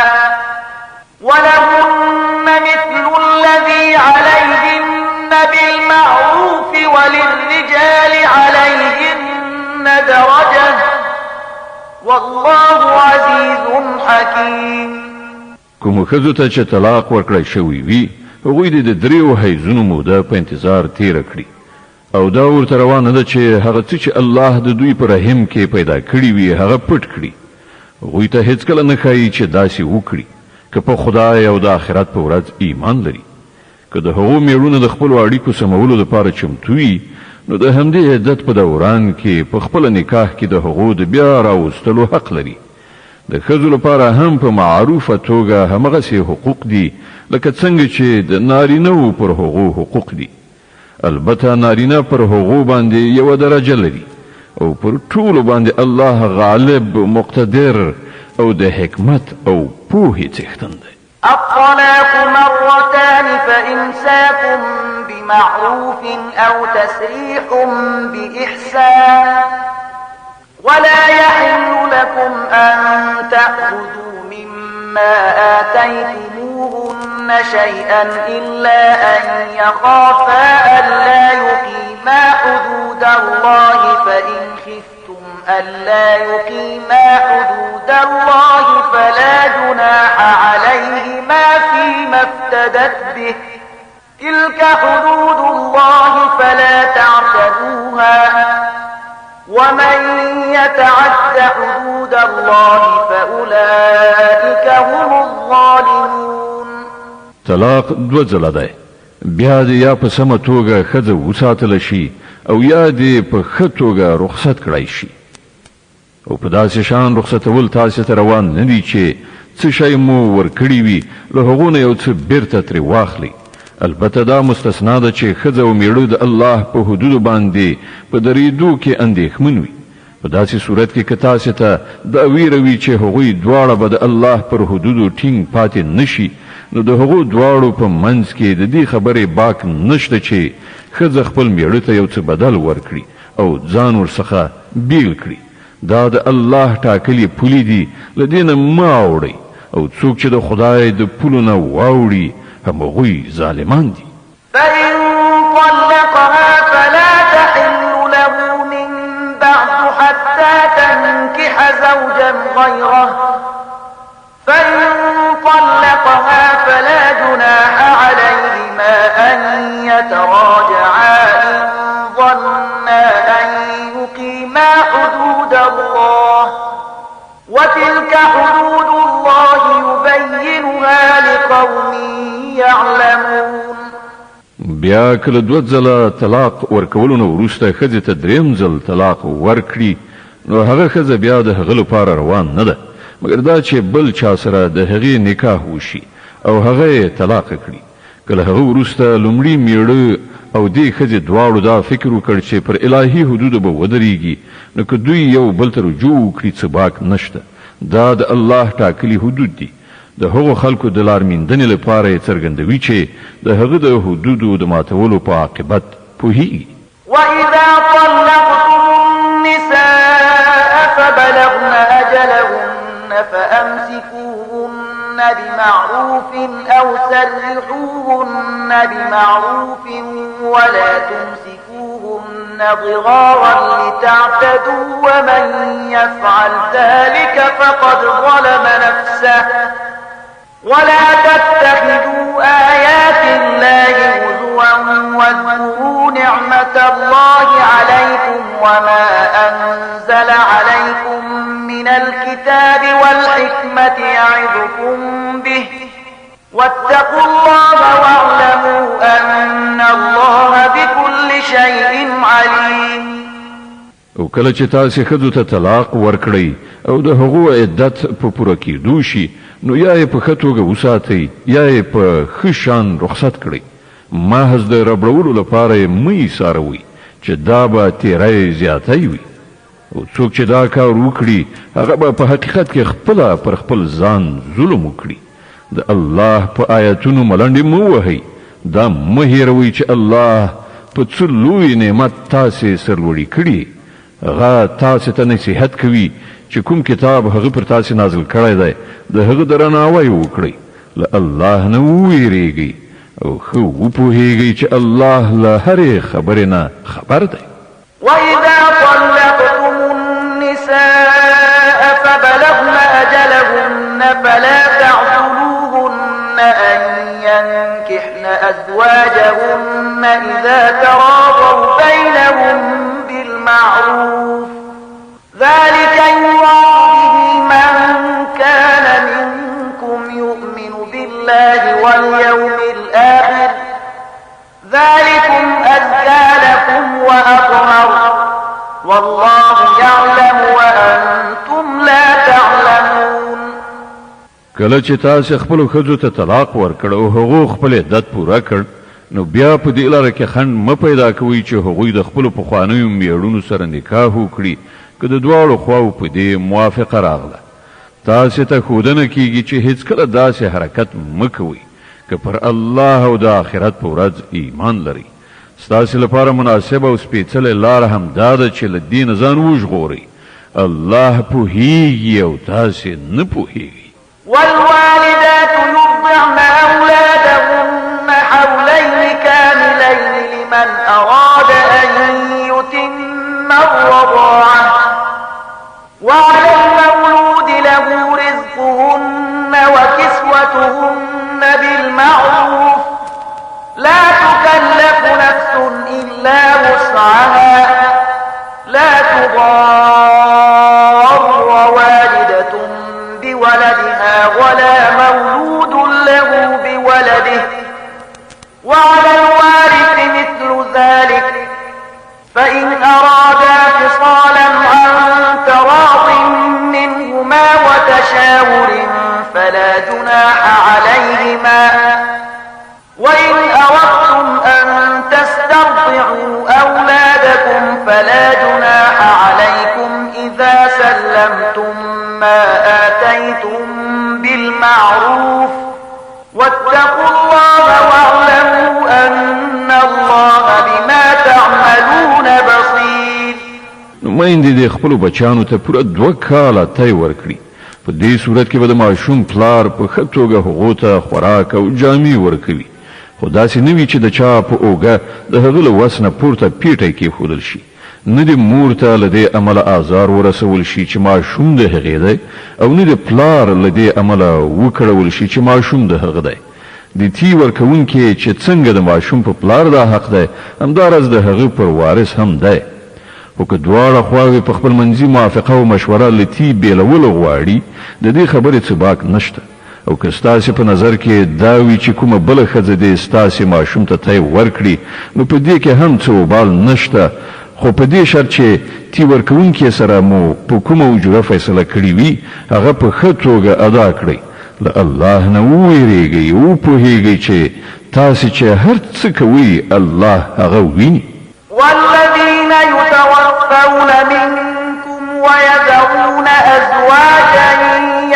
ولهن مثل الذي عليهن بالمعروف وللرجال عليهن درجة والله عزيز حكيم کوم ښځو ته چې طلاق ورکړی شوی وي هغوی د 3 حیضونو موده په انتظار تیره کړي او دا ورته روانه ده چې هغه څه چې الله د دوی په رحم کې پیدا کړي وي هغه پټ کړي هغوی ته هیڅکله نه ښایي چې داسې وکړي که په خدای او د آخرت په ورځ ایمان لري که د هغو میړونه د خپلو اړیکو سمولو لپاره چمتو وي نو د همدې عدت په دوران کې په خپله نکاح کې د هغو د بیا راوستلو حق لري د ښځو لپاره هم په معروفه توګه همغسې حقوق دي لکه څنګه چې د نارینه‌وو پر هغو حقوق دي البته نارینه پر هغو باندې یوه درجه لري او پر ټولو باندې الله غالب مقتدر او د حکمت او پوهې څښتن دی الطلاق 2 فإمساك بمعروف أو تسريح بإحسان ولا يحل لكم أن تأخذوا مما آتيتموهن شيئا إلا أن يخافا ألا يقيما حدود الله فإن خفتم ألا يقيما حدود الله فلا جناح عليهما فيما افتدت به تلك حدود الله فلا تعتدوها ومن يتعد حدود الله فأولئك هم الظالمون. طلاق دو ځله دی، بیا دې یا په سمه توګه ښځه وساتله شي او یا دې په ښه توګه رخصت کړی شي. او په داسې شان رخصتول تاسې ته روان نه دي چې څه شی مو ورکړي وي له هغو نه یو څه بیرته ترې واخلي. البته دا مستثنا ده چې ښځه او میړه د الله په حدودو باندې په درېدو کې اندېښمن وي. په داسې صورت کې که تاسې ته دا ویره وي چې هغوی دواړه به د الله پر حدودو ټینګ پاتې نشي، نو د هغو دواړو په منځ کې د دې خبرې باک نشته چې ښځه خپل میړه ته یو څه بدل ورکړي او ځان ورڅخه بیل کړي. دا د الله ټاکلي پولې دي، له دې نه مه اوړئ، او څوک چې د خدای د پولو نه واوړي همغوی ظالمان دي. فإن طلقها فلا تحل له من بعد حتى تنكح زوجا غيره فإن طلقها فلا جناح عليهما أن يتراجعا إن ظنا أن يقيما حدود الله وتلك حدود الله يبينها لقوم يعلمون. بیا کله دوه ځله طلاق ورکولو نه وروسته ښځې ته دریم ځل طلاق ورکړي، نو هغه ښځه بیا د هغه لپاره روان نه ده، مګر دا چې بل چا سره د هغې نکاح وشي او هغه یې طلاق کړي. کله هغه وروسته لومړي میړه او دې ښځې دواړو دا فکر وکړ چې پر الهي حدودو به ودرېږي، نو که دوی یو بل ته رجوع وکړي څه باک نشته. دا د الله ټاکلي حدود دي. د هغو خلکو د لارمیندنې لپاره یې څرګندوي چې د هغه د حدودو د ماتولو په عاقبت پوهیږي. وإذا طلقتم النساء فبلغن أجلهن فأمسكوهن بمعروف أو سرحوهن بمعروف ولا تمسكوهن ضرارا لتعتدوا ومن يفعل ذلك فقد ظلم نفسه ولا تتخذوا آيات الله هزوا واذكروا نعمة الله عليكم وما أنزل عليكم من الكتاب والحكمة يعظكم به واتقوا الله واعلموا أن الله بكل شيء عليم. او کله چې تاسې ښځو ته طلاق ورکړئ او د هغو عدت په پوره کېدو شي، نو یا یې په ښه توګه وساتئ یا یې په ښه شان رخصت کړئ. محض د ربړولو لپاره یې مه ایساروئ چې دا به تیری زیاتی وي. او څوک چې دا کار وکړي هغه به په حقیقت کې خپله پر خپل ځان ظلم وکړي. د الله په آیتونو ملنډې مه وهئ. دا مه هېروئ چې الله په څه لوی نعمت تاسې سرلوړي کړي. هغه تاسې ته نصیحت کوي چې کوم کتاب هغه پر تاسې نازل کړی دی د هغه درناوی وکړئ، له الله نه وویریږئ او ښه وپوهیږئ چې الله له هرې خبرې نه خبر دی. وإذا طلقتم النساء فبلغن أجلهن فلا تعضلوهن أن ينكحن أزواجهن إذا تراضوا بينهم بالمعروف ذلك يوعظ به من كان منكم يؤمن بالله واليوم الآخر ذلكم أزكى لكم وأطهر والله يعلم وأنتم لا تعلمون. کله چې تاسې خپلو ښځو ته طلاق ورکړ او هغو خپل عدت پوره کړ، نو بیا په دې لاره کې خنډ مه پیدا کوئ چې هغوی د خپلو پخوانیو میړونو سره نکاح وکړي که د دواړو خواو په دې موافقه راغله. تاسې ته ښودنه کیږي چې هیڅکله داسې حرکت مه کوئ که پر الله او د آخرت په ورځ ایمان لرئ. ستاسې لپاره مناسبه او سپېڅلې لاره هم دا ده چې له دې نه ځان وژغورئ. الله پوهیږي او تاسې نه پوهیږئ. والوالدات يرضعن أولادهن حولين كاملين لمن أراد أن يتم الرضاعة وعلى المولود له رزقهن وكسوتهن بالمعروف لا معها لا تضار والدة بولدها ولا مولود له بولده وعلى الوارث مثل ذلك فإن أرادا فصالا عن تراض منهما وتشاور فلا جناح عليهما وإن أردتم أن تسترضعوا أولادكم فلا جناح عليكم إذا سلمتم ما آتيتم بالمعروف واتقوا الله واعلموا أن الله بما تعملون بصير. نماینده د خپل بچانو ته پوره 2 کاله تای ورکړي. په دې صورت کې به د ماشوم پلار په ښه توګه هغو ته خوراک او جامې ورکوي. خو داسې نه وي چې د چا په اوږه د هغه له وس نه پورته پیټی کېښودل شي. نه د مور ته له دې امله آزار ورسول شي چې ماشوم د هغې دی او نه د پلار له دې امله وکړول شي چې ماشوم د هغه دی. د تی ورکوونکي چې څنګه د ماشوم په پلار دا حق دی همداراز د هغه پر وارث هم دی. خو که دواړه خواوې په خپل منځي موافقه او مشوره له تی بېلولو غواړي د دې خبرې څه باک نشته. او که ستاسې په نظر کې دا وي چې کومه بله ښځه دې ستاسې ماشوم ته تی ورکړي نو په دې کې هم څه وبال نشته، خو په دې شرط چې تی ورکوونکي سره مو په کومه وجوه فیصله کړې وي هغه په ښه توګه ادا کړئ. له الله نه وویریږئ او پوهیږئ چې تاسې چې هر څه کوئ الله هغه ویني. والذين يتوفون منكم ويذرون أزواجا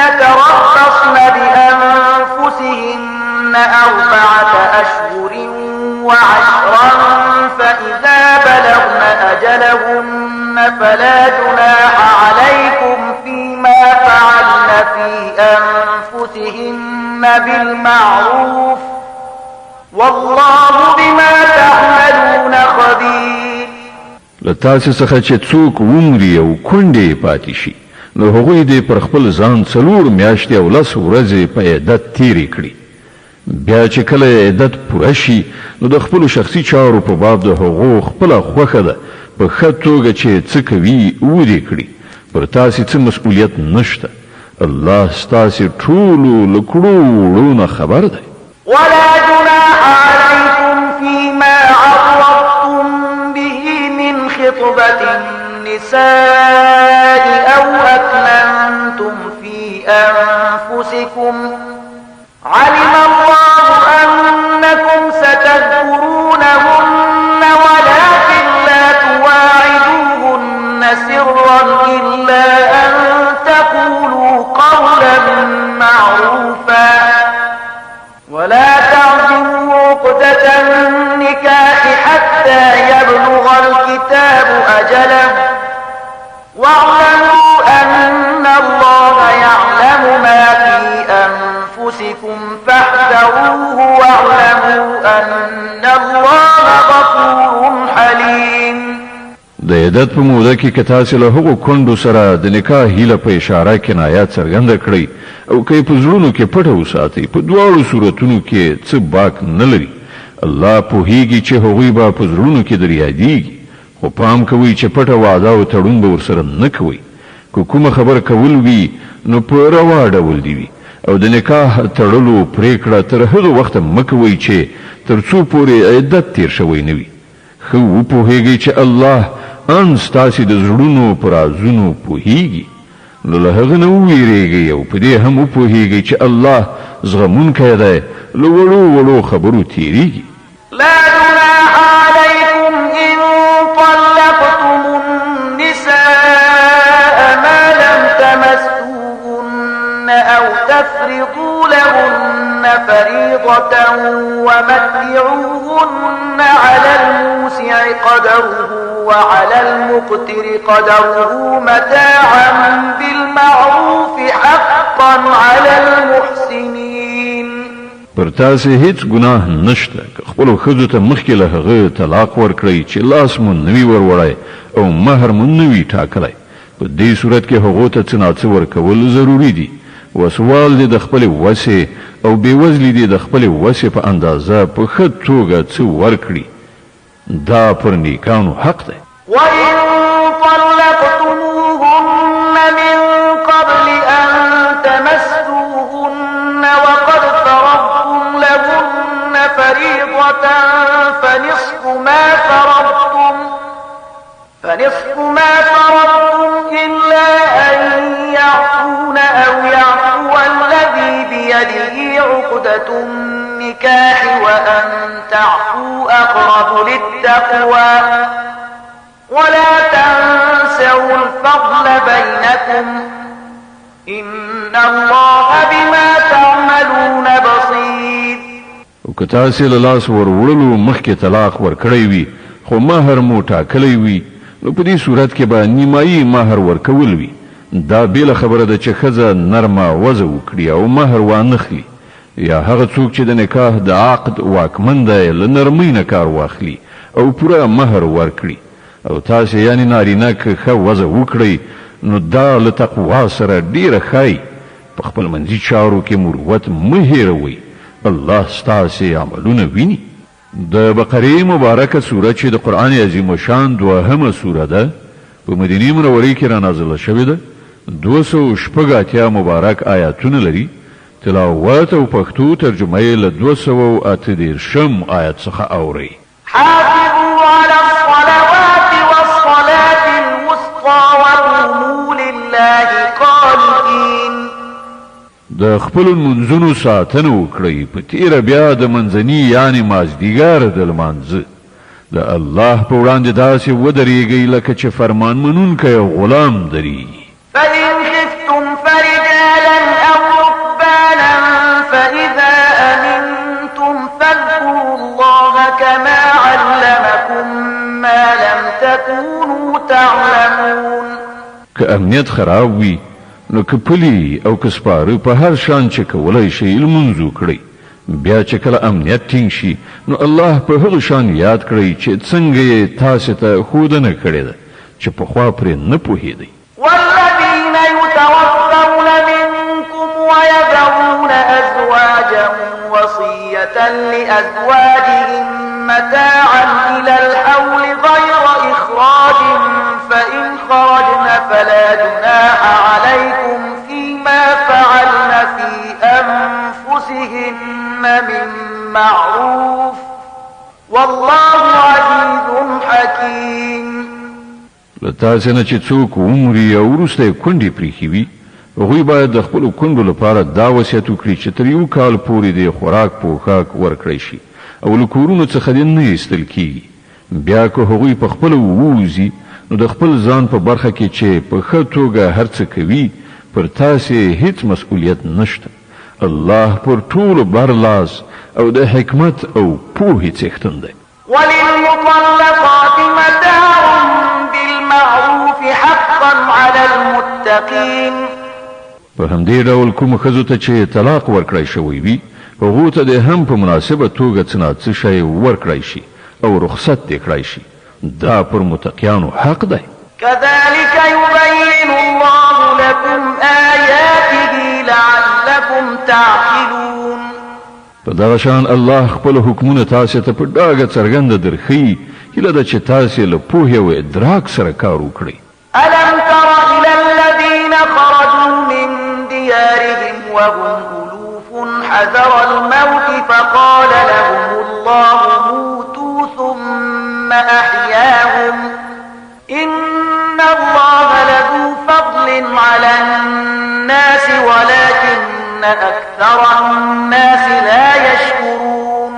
يتربصن بأنفسهن 4 أشهر وعشرا فإذا بلغن أجلهن فلا جناح عليكم فيما فعلن في أنفسهن بالمعروف والله بما تعملون خبير. لتاسې څخه چې څوک ومري او کونډې پاتې شي نو هغوی دې پر خپل ځان 4 میاشتې او 10 ورځې په عدت تیرې کړي. بیا چې کله عدت پوره شي نو د خپلو شخصي چارو په باب د هغو خپله خوښه ده په ښه توګه چې څه کوي ودې کړي. پر تاسې څه مسؤلیت نشته. الله ستاسې ټولو له کړو وړو نه خبر دی. ولا جناح عليكم فيما عرضتم به من خطبة النساء أو أكننتم في أنفسكم علم الله أنكم ستذكرونهن ولكن لا تواعدوهن سرا إلا أن تقولوا قولا معروفا ولا تعزموا عقدة النكاح حتى يبلغ الكتاب أجله واعلموا أن الله يعلم ما في أنفسكم فاحذروه واعلموا أن الله غفور حليم. د عدت په موده کې که تاسې له هغو کونډو سره د نکاح هیله په اشاره کنایه څرګنده کړئ او که یې په زړونو کې پټه وساتئ په دواړو صورتونو کې څه باک نه لري. الله پوهیږي چې هغوی به په زړونو کې در یادیږي. خو پام کوئ چې پټه وعده او تړون به ورسره نه کوئ. که کومه خبر کول وي نو په روا ډول دي وي او د نکاح تړلو پریکړه تر هغه وخته مه کوئ چې تر څو پورې عدت تیر شوی نه وي. ښه وپوهیږئ چې الله ان ستاسې د زړونو په رازونو پوهیږي. نو له هغه نه وویریږئ او په دې هم وپوهیږئ چې الله زغمونکی دی له وړو وړو خبرو تیریږي. لا جناح عليكم إن طلقتم النساء ما لم تمسوهن أو تفرضوا لهن فريضة ومتعوهن على الموسع قدره وعلى المقتر قدره متاعا بالمعروف حقا على المحسنين. پر تاسې هیڅ ګناه نشته که خپلو ښځو ته مخکې له هغه طلاق ورکړئ چې لاس مو نه وي وروړی او مهر مو نه وي ټاکلی. په دې صورت کې هغو ته څه ناڅه ورکول ضروري دي. وسوال دې د خپلې وسې او بېوزلي دې د خپلې وسې په اندازه په ښه توګه څه ورکړي. دا پر نیکانو حق دی. وإن طلقتموهن من قبل أن تمسوهن وقد فرضتم لهن فريضة فنصف ما فرضتم إلا أن يعفون أو يعفو الذي بيده عقدة النكاح وأن تعفوا أقرب للتقوى ولا تنسوا الفضل بينكم إن الله بما تعملون بصير. او که تاسې له لاس ورولو مخکې طلاق ورکړی وي خو مهر مو ټاکلی وي نو په دې صورت کې به نیمایي مهر ورکول وي. دا بیله خبره ده چې ښځه نرمه وضع وکړي او مهر وانخلي، یا هغه څوک چې د نکاح د عقد واکمن دی له نرمۍ نه کار واخلي او پوره مهر ورکړي. او تاسې یعنې نارینه که ښه وضع وکړئ نو دا له تقوا سره ډیره ښایي. په خپل منځي چارو کې مروت مه هېروئ، الله ستاسې عملونه ویني. د بقرې مبارکه سوره چې د قرآن عظیم شان 2مه سوره ده په مدینې منورې کې را نازله شوې ده. 286 مبارک آیاتونه لري. تلاوت او پښتو ترجمه یې له 238 آیت څخه اورئ. حافظوا على الصلوات والصلاة الوسطى وقوموا لله قانتين. د خپل منځونو ساتنه وکړئ، په تیره بیا د منځني یعنی مازدیګر د لمانځه د الله په وړاندې داسې ودرېږئ لکه چې فرمان منونکی غلام درېږي. فإن خفتم فرجالا أو ركبانا فإذا أمنتم فاذكروا الله كما علمكم ما لم تكونوا تعلمون. که امنیت خراب وي نو که پلی او که سپاره په هر شان چې کولای شي لمونځ وکړئ. بیا چې کله امنیت ټینګ شي نو الله په هغه شان یاد کړئ چې څنګه یې تاسو ته ښودنه کړې ده چې پخوا پرې نه پوهېدئ. والذين يتوفون منكم ويذرون أزواجا وصية لأزواجهم متاعا إلى الحول غير إخراج فإن خرجن فلا جناح عليكم فيما فعلن في أنفسهن من معروف والله عزيز حكيم. لتاسې نه چې څوک عمري او وروسته یې کونډې پرېښې وي هغوی باید د خپلو کونډو لپاره دا وصیت وکړي چې تر 1 کال پورې د خوراک پوښاک ورکړی شي او له کورونو څخه دې نه ایستل کیږي. بیا که هغوی په خپله ووځي نو د خپل ځان په برخه کې چې په ښه توګه هر څه کوي پر تاسې هیڅ مسؤلیت نشته. الله پر ټولو برلاس او د حکمت او پوهې څښتن دی. وللمطلقات متاع بالمعروف حقا على المتقين. په همدې ډول کوم ښځو ته چې طلاق ورکړی شوی وي هغو ته د هم په مناسبه توګه څه نه څه شی ورکړی شي او رخصت دې کړی شي. دا پر متقیانو حق دی. كذلك يبين الله لكم آياته لعلكم تعقلون. په دغه شان الله خپل حکمونه تاسې ته په ډاګه څرګنده درښیي هیله ده چې تاسې له پوهې او ادراک سره کار وکړئ. ألم تر إلى الذين خرجوا من ديارهم وهم ألوف حذر الموت فقال لهم الله موتوا ثم أحياهم إن الله لذو فضل على الناس ولكن أكثر الناس لا يشكرون.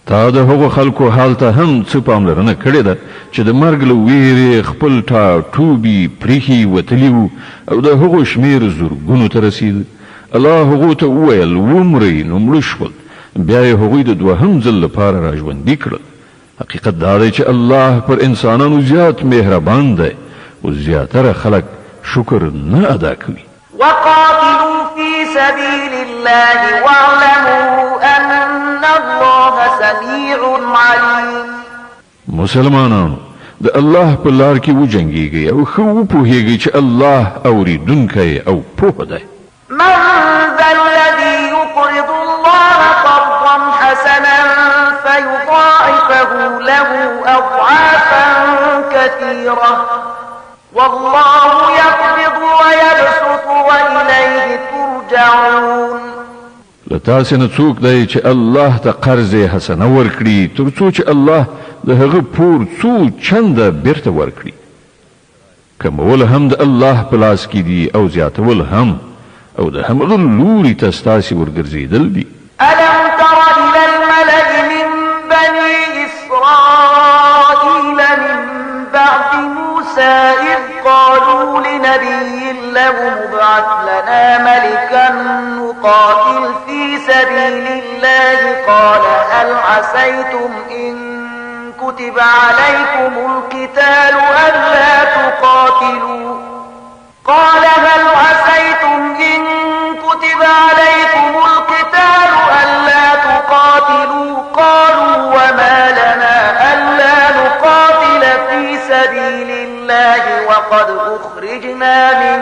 تا د هغو خلکو حال ته هم څه پاملرنه کړې ده چې د مرګ له ویرې خپل ټاټوبي پریښي وتلي وو او د هغو شمېر زرګونو ته رسېد. الله هغو ته وویل ومرئ نو مړه شول. بیا یې هغوی د دوهم ځل لپاره را ژوندي کړل. حقیقت دا دی چې الله پر انسانانو زیات مهربان دی او زیاتره خلک شکر نه ادا کوي. وقاتلوا في سبيل الله واعلموا أن الله سميع عليم. مسلمانانو د الله په لار کې وجنګیږئ او ښه وپوهیږئ چې الله اوریدونکی او پوه دی. من ذا الذي يقرض الله قرضا حسنا فيضاعف فنضاعفه له أضعافا كثيرة والله يقبض ويبسط وإليه ترجعون. لتاسې نه څوک دی چې الله ته قرض حسنه ورکړي تر څو چې الله د هغه پور څو چنده بیرته ورکړي. کمول هم د الله په لاس کې دي او زیاتول هم، او د همغه لوري ته ستاسې ورګرځېدل دي. ألم تر إلى الملأ من بني إسرائيل من بعد موسى إذ قالوا لنبي له ابعث لنا ملكا نقاتل في سبيل الله قال هل عسيتم إن كتب عليكم القتال ألا تقاتلوا قال هل عسيتم إن كتب عليكم القتال ألا تقاتلوا قالوا وما لنا ألا نقاتل في سبيل الله وقد أخرجنا من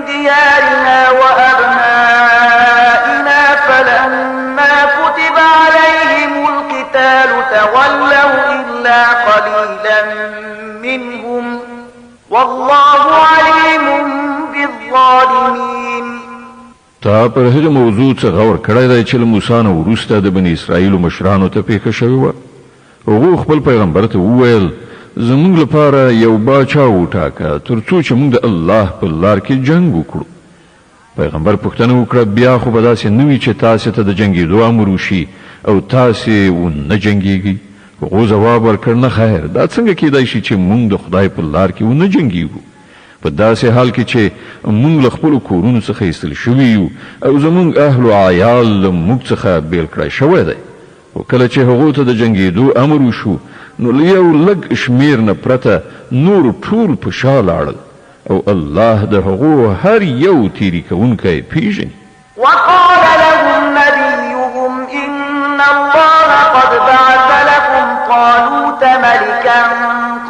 ديارنا وأبنائنا فلما كتب عليهم القتال تولوا إلا قليلا منهم والله عليم بالظالمين. تا پر هغه موضوع څخه غور کړی دی چې له موسی نه وروسته د بني اسرائیلو مشرانو ته پیښه شوې وه. هغوی خپل پیغمبر ته وویل زموږ لپاره یو باچا وټاکه تر څو چې موږ د الله په لار کې جنګ وکړو. پیغمبر پوښتنه وکړه بیا خو به داسې نه وي چې تاسې ته د جنګېدو امر وشي او تاسې ونه جنګېږئ. هغو ځواب ورکړ نه خیر، دا څنګه کیدای شي چې موږ د خدای په لار کې ونه جنګېږو په داسې حال کې چې موږ له خپلو کورونو څخه ایستل شوي یو او زموږ اهل و عیال له موږ څخه بیل کړی شوی دی. خو کله چې هغو ته د جنګېدو امر وشو نو له یو لږ شمیر نه پرته نور ټول په شا لاړل او الله د هغو هر یو تیری کوونکی پیژني. وقال لهم نبيهم إن الله قد بعث لكم طالوت ملكا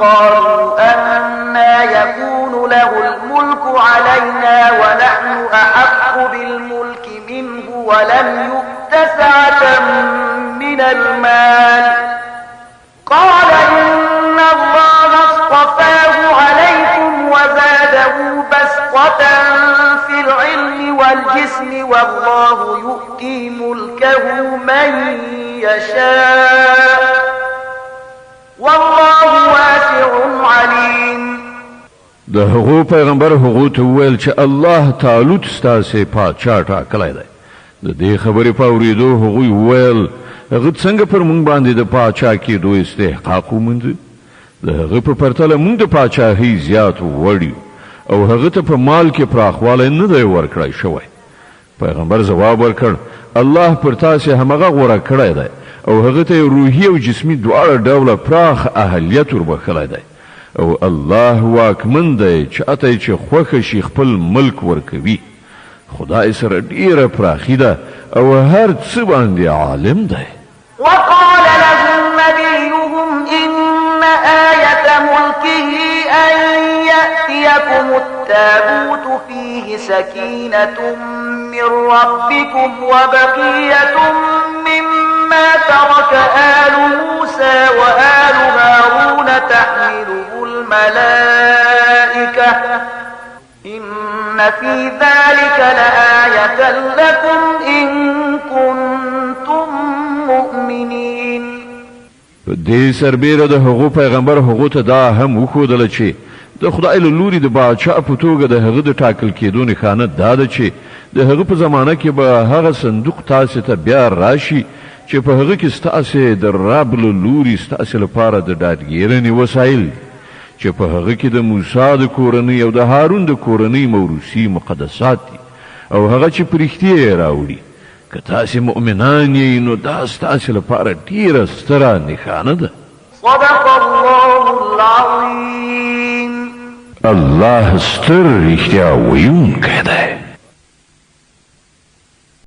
قالوا أنا يكون له الملك علينا ونحن أحق بالملك منه ولم يؤت سعة من المال قال إن الله اصطفاه عليكم وزاده بسطة في العلم والجسم والله يؤتي ملكه من يشاء والله واسع عليم. د هغو پیغمبر هغو ته وویل چې الله طالوت ستاسې پاچا ټاکلی دی. د دې خبرې په اورېدو هغوی وویل هغه څنګه پر موږ باندې د پاچا کېدو استحقاق وموند؟ د هغه په پرتله موږ د پاچاهۍ زیات وړ یو او هغه ته په مال کې پراخوالی نه دی ورکړی شوی. پیغمبر ځواب ورکړ الله پر تاسې همغه غوره کړی دی او هغه ته روحي او جسمي دواړه ډوله پراخ اهلیت وربخلی دی او الله واکمن دی چې اته چې خوښه شي خپل ملک ورکوي. خدای سره ډیره پراخي ده او هر څه باندې عالم دی. وقال لهم نبيهم إن آية ملكه أن يأتيكم التابوت فيه سكينة من ربكم وبقية مما ترك آل موسى وآل هارون تحمله الملائكة إن في ذلك لآية لكم إن كنتم مؤمنين. دې سربیره د هغو پیغمبر هغو ته دا هم وښودله چې د خدای له لوري د باچا په توګه د هغه د ټاکل کېدو نښانه دا ده چې د هغه په زمانه کې به هغه صندوق تاسې ته بیا راشي چې په هغه کې ستاسې د رب له لوري ستاسې لپاره د ډاډګیرنې وسایل دي چې په هغه کې د موسی د کورنۍ او د هارون د کورنۍ موروثي مقدسات دي او هغه چې په رښتیا یې راوړي. که تاسې مؤمنان یې نو دا ستاسې لپاره ډیره ستره نښانه ده. صدق الله العظيم. الله ستر رښتیا ویونکی دی.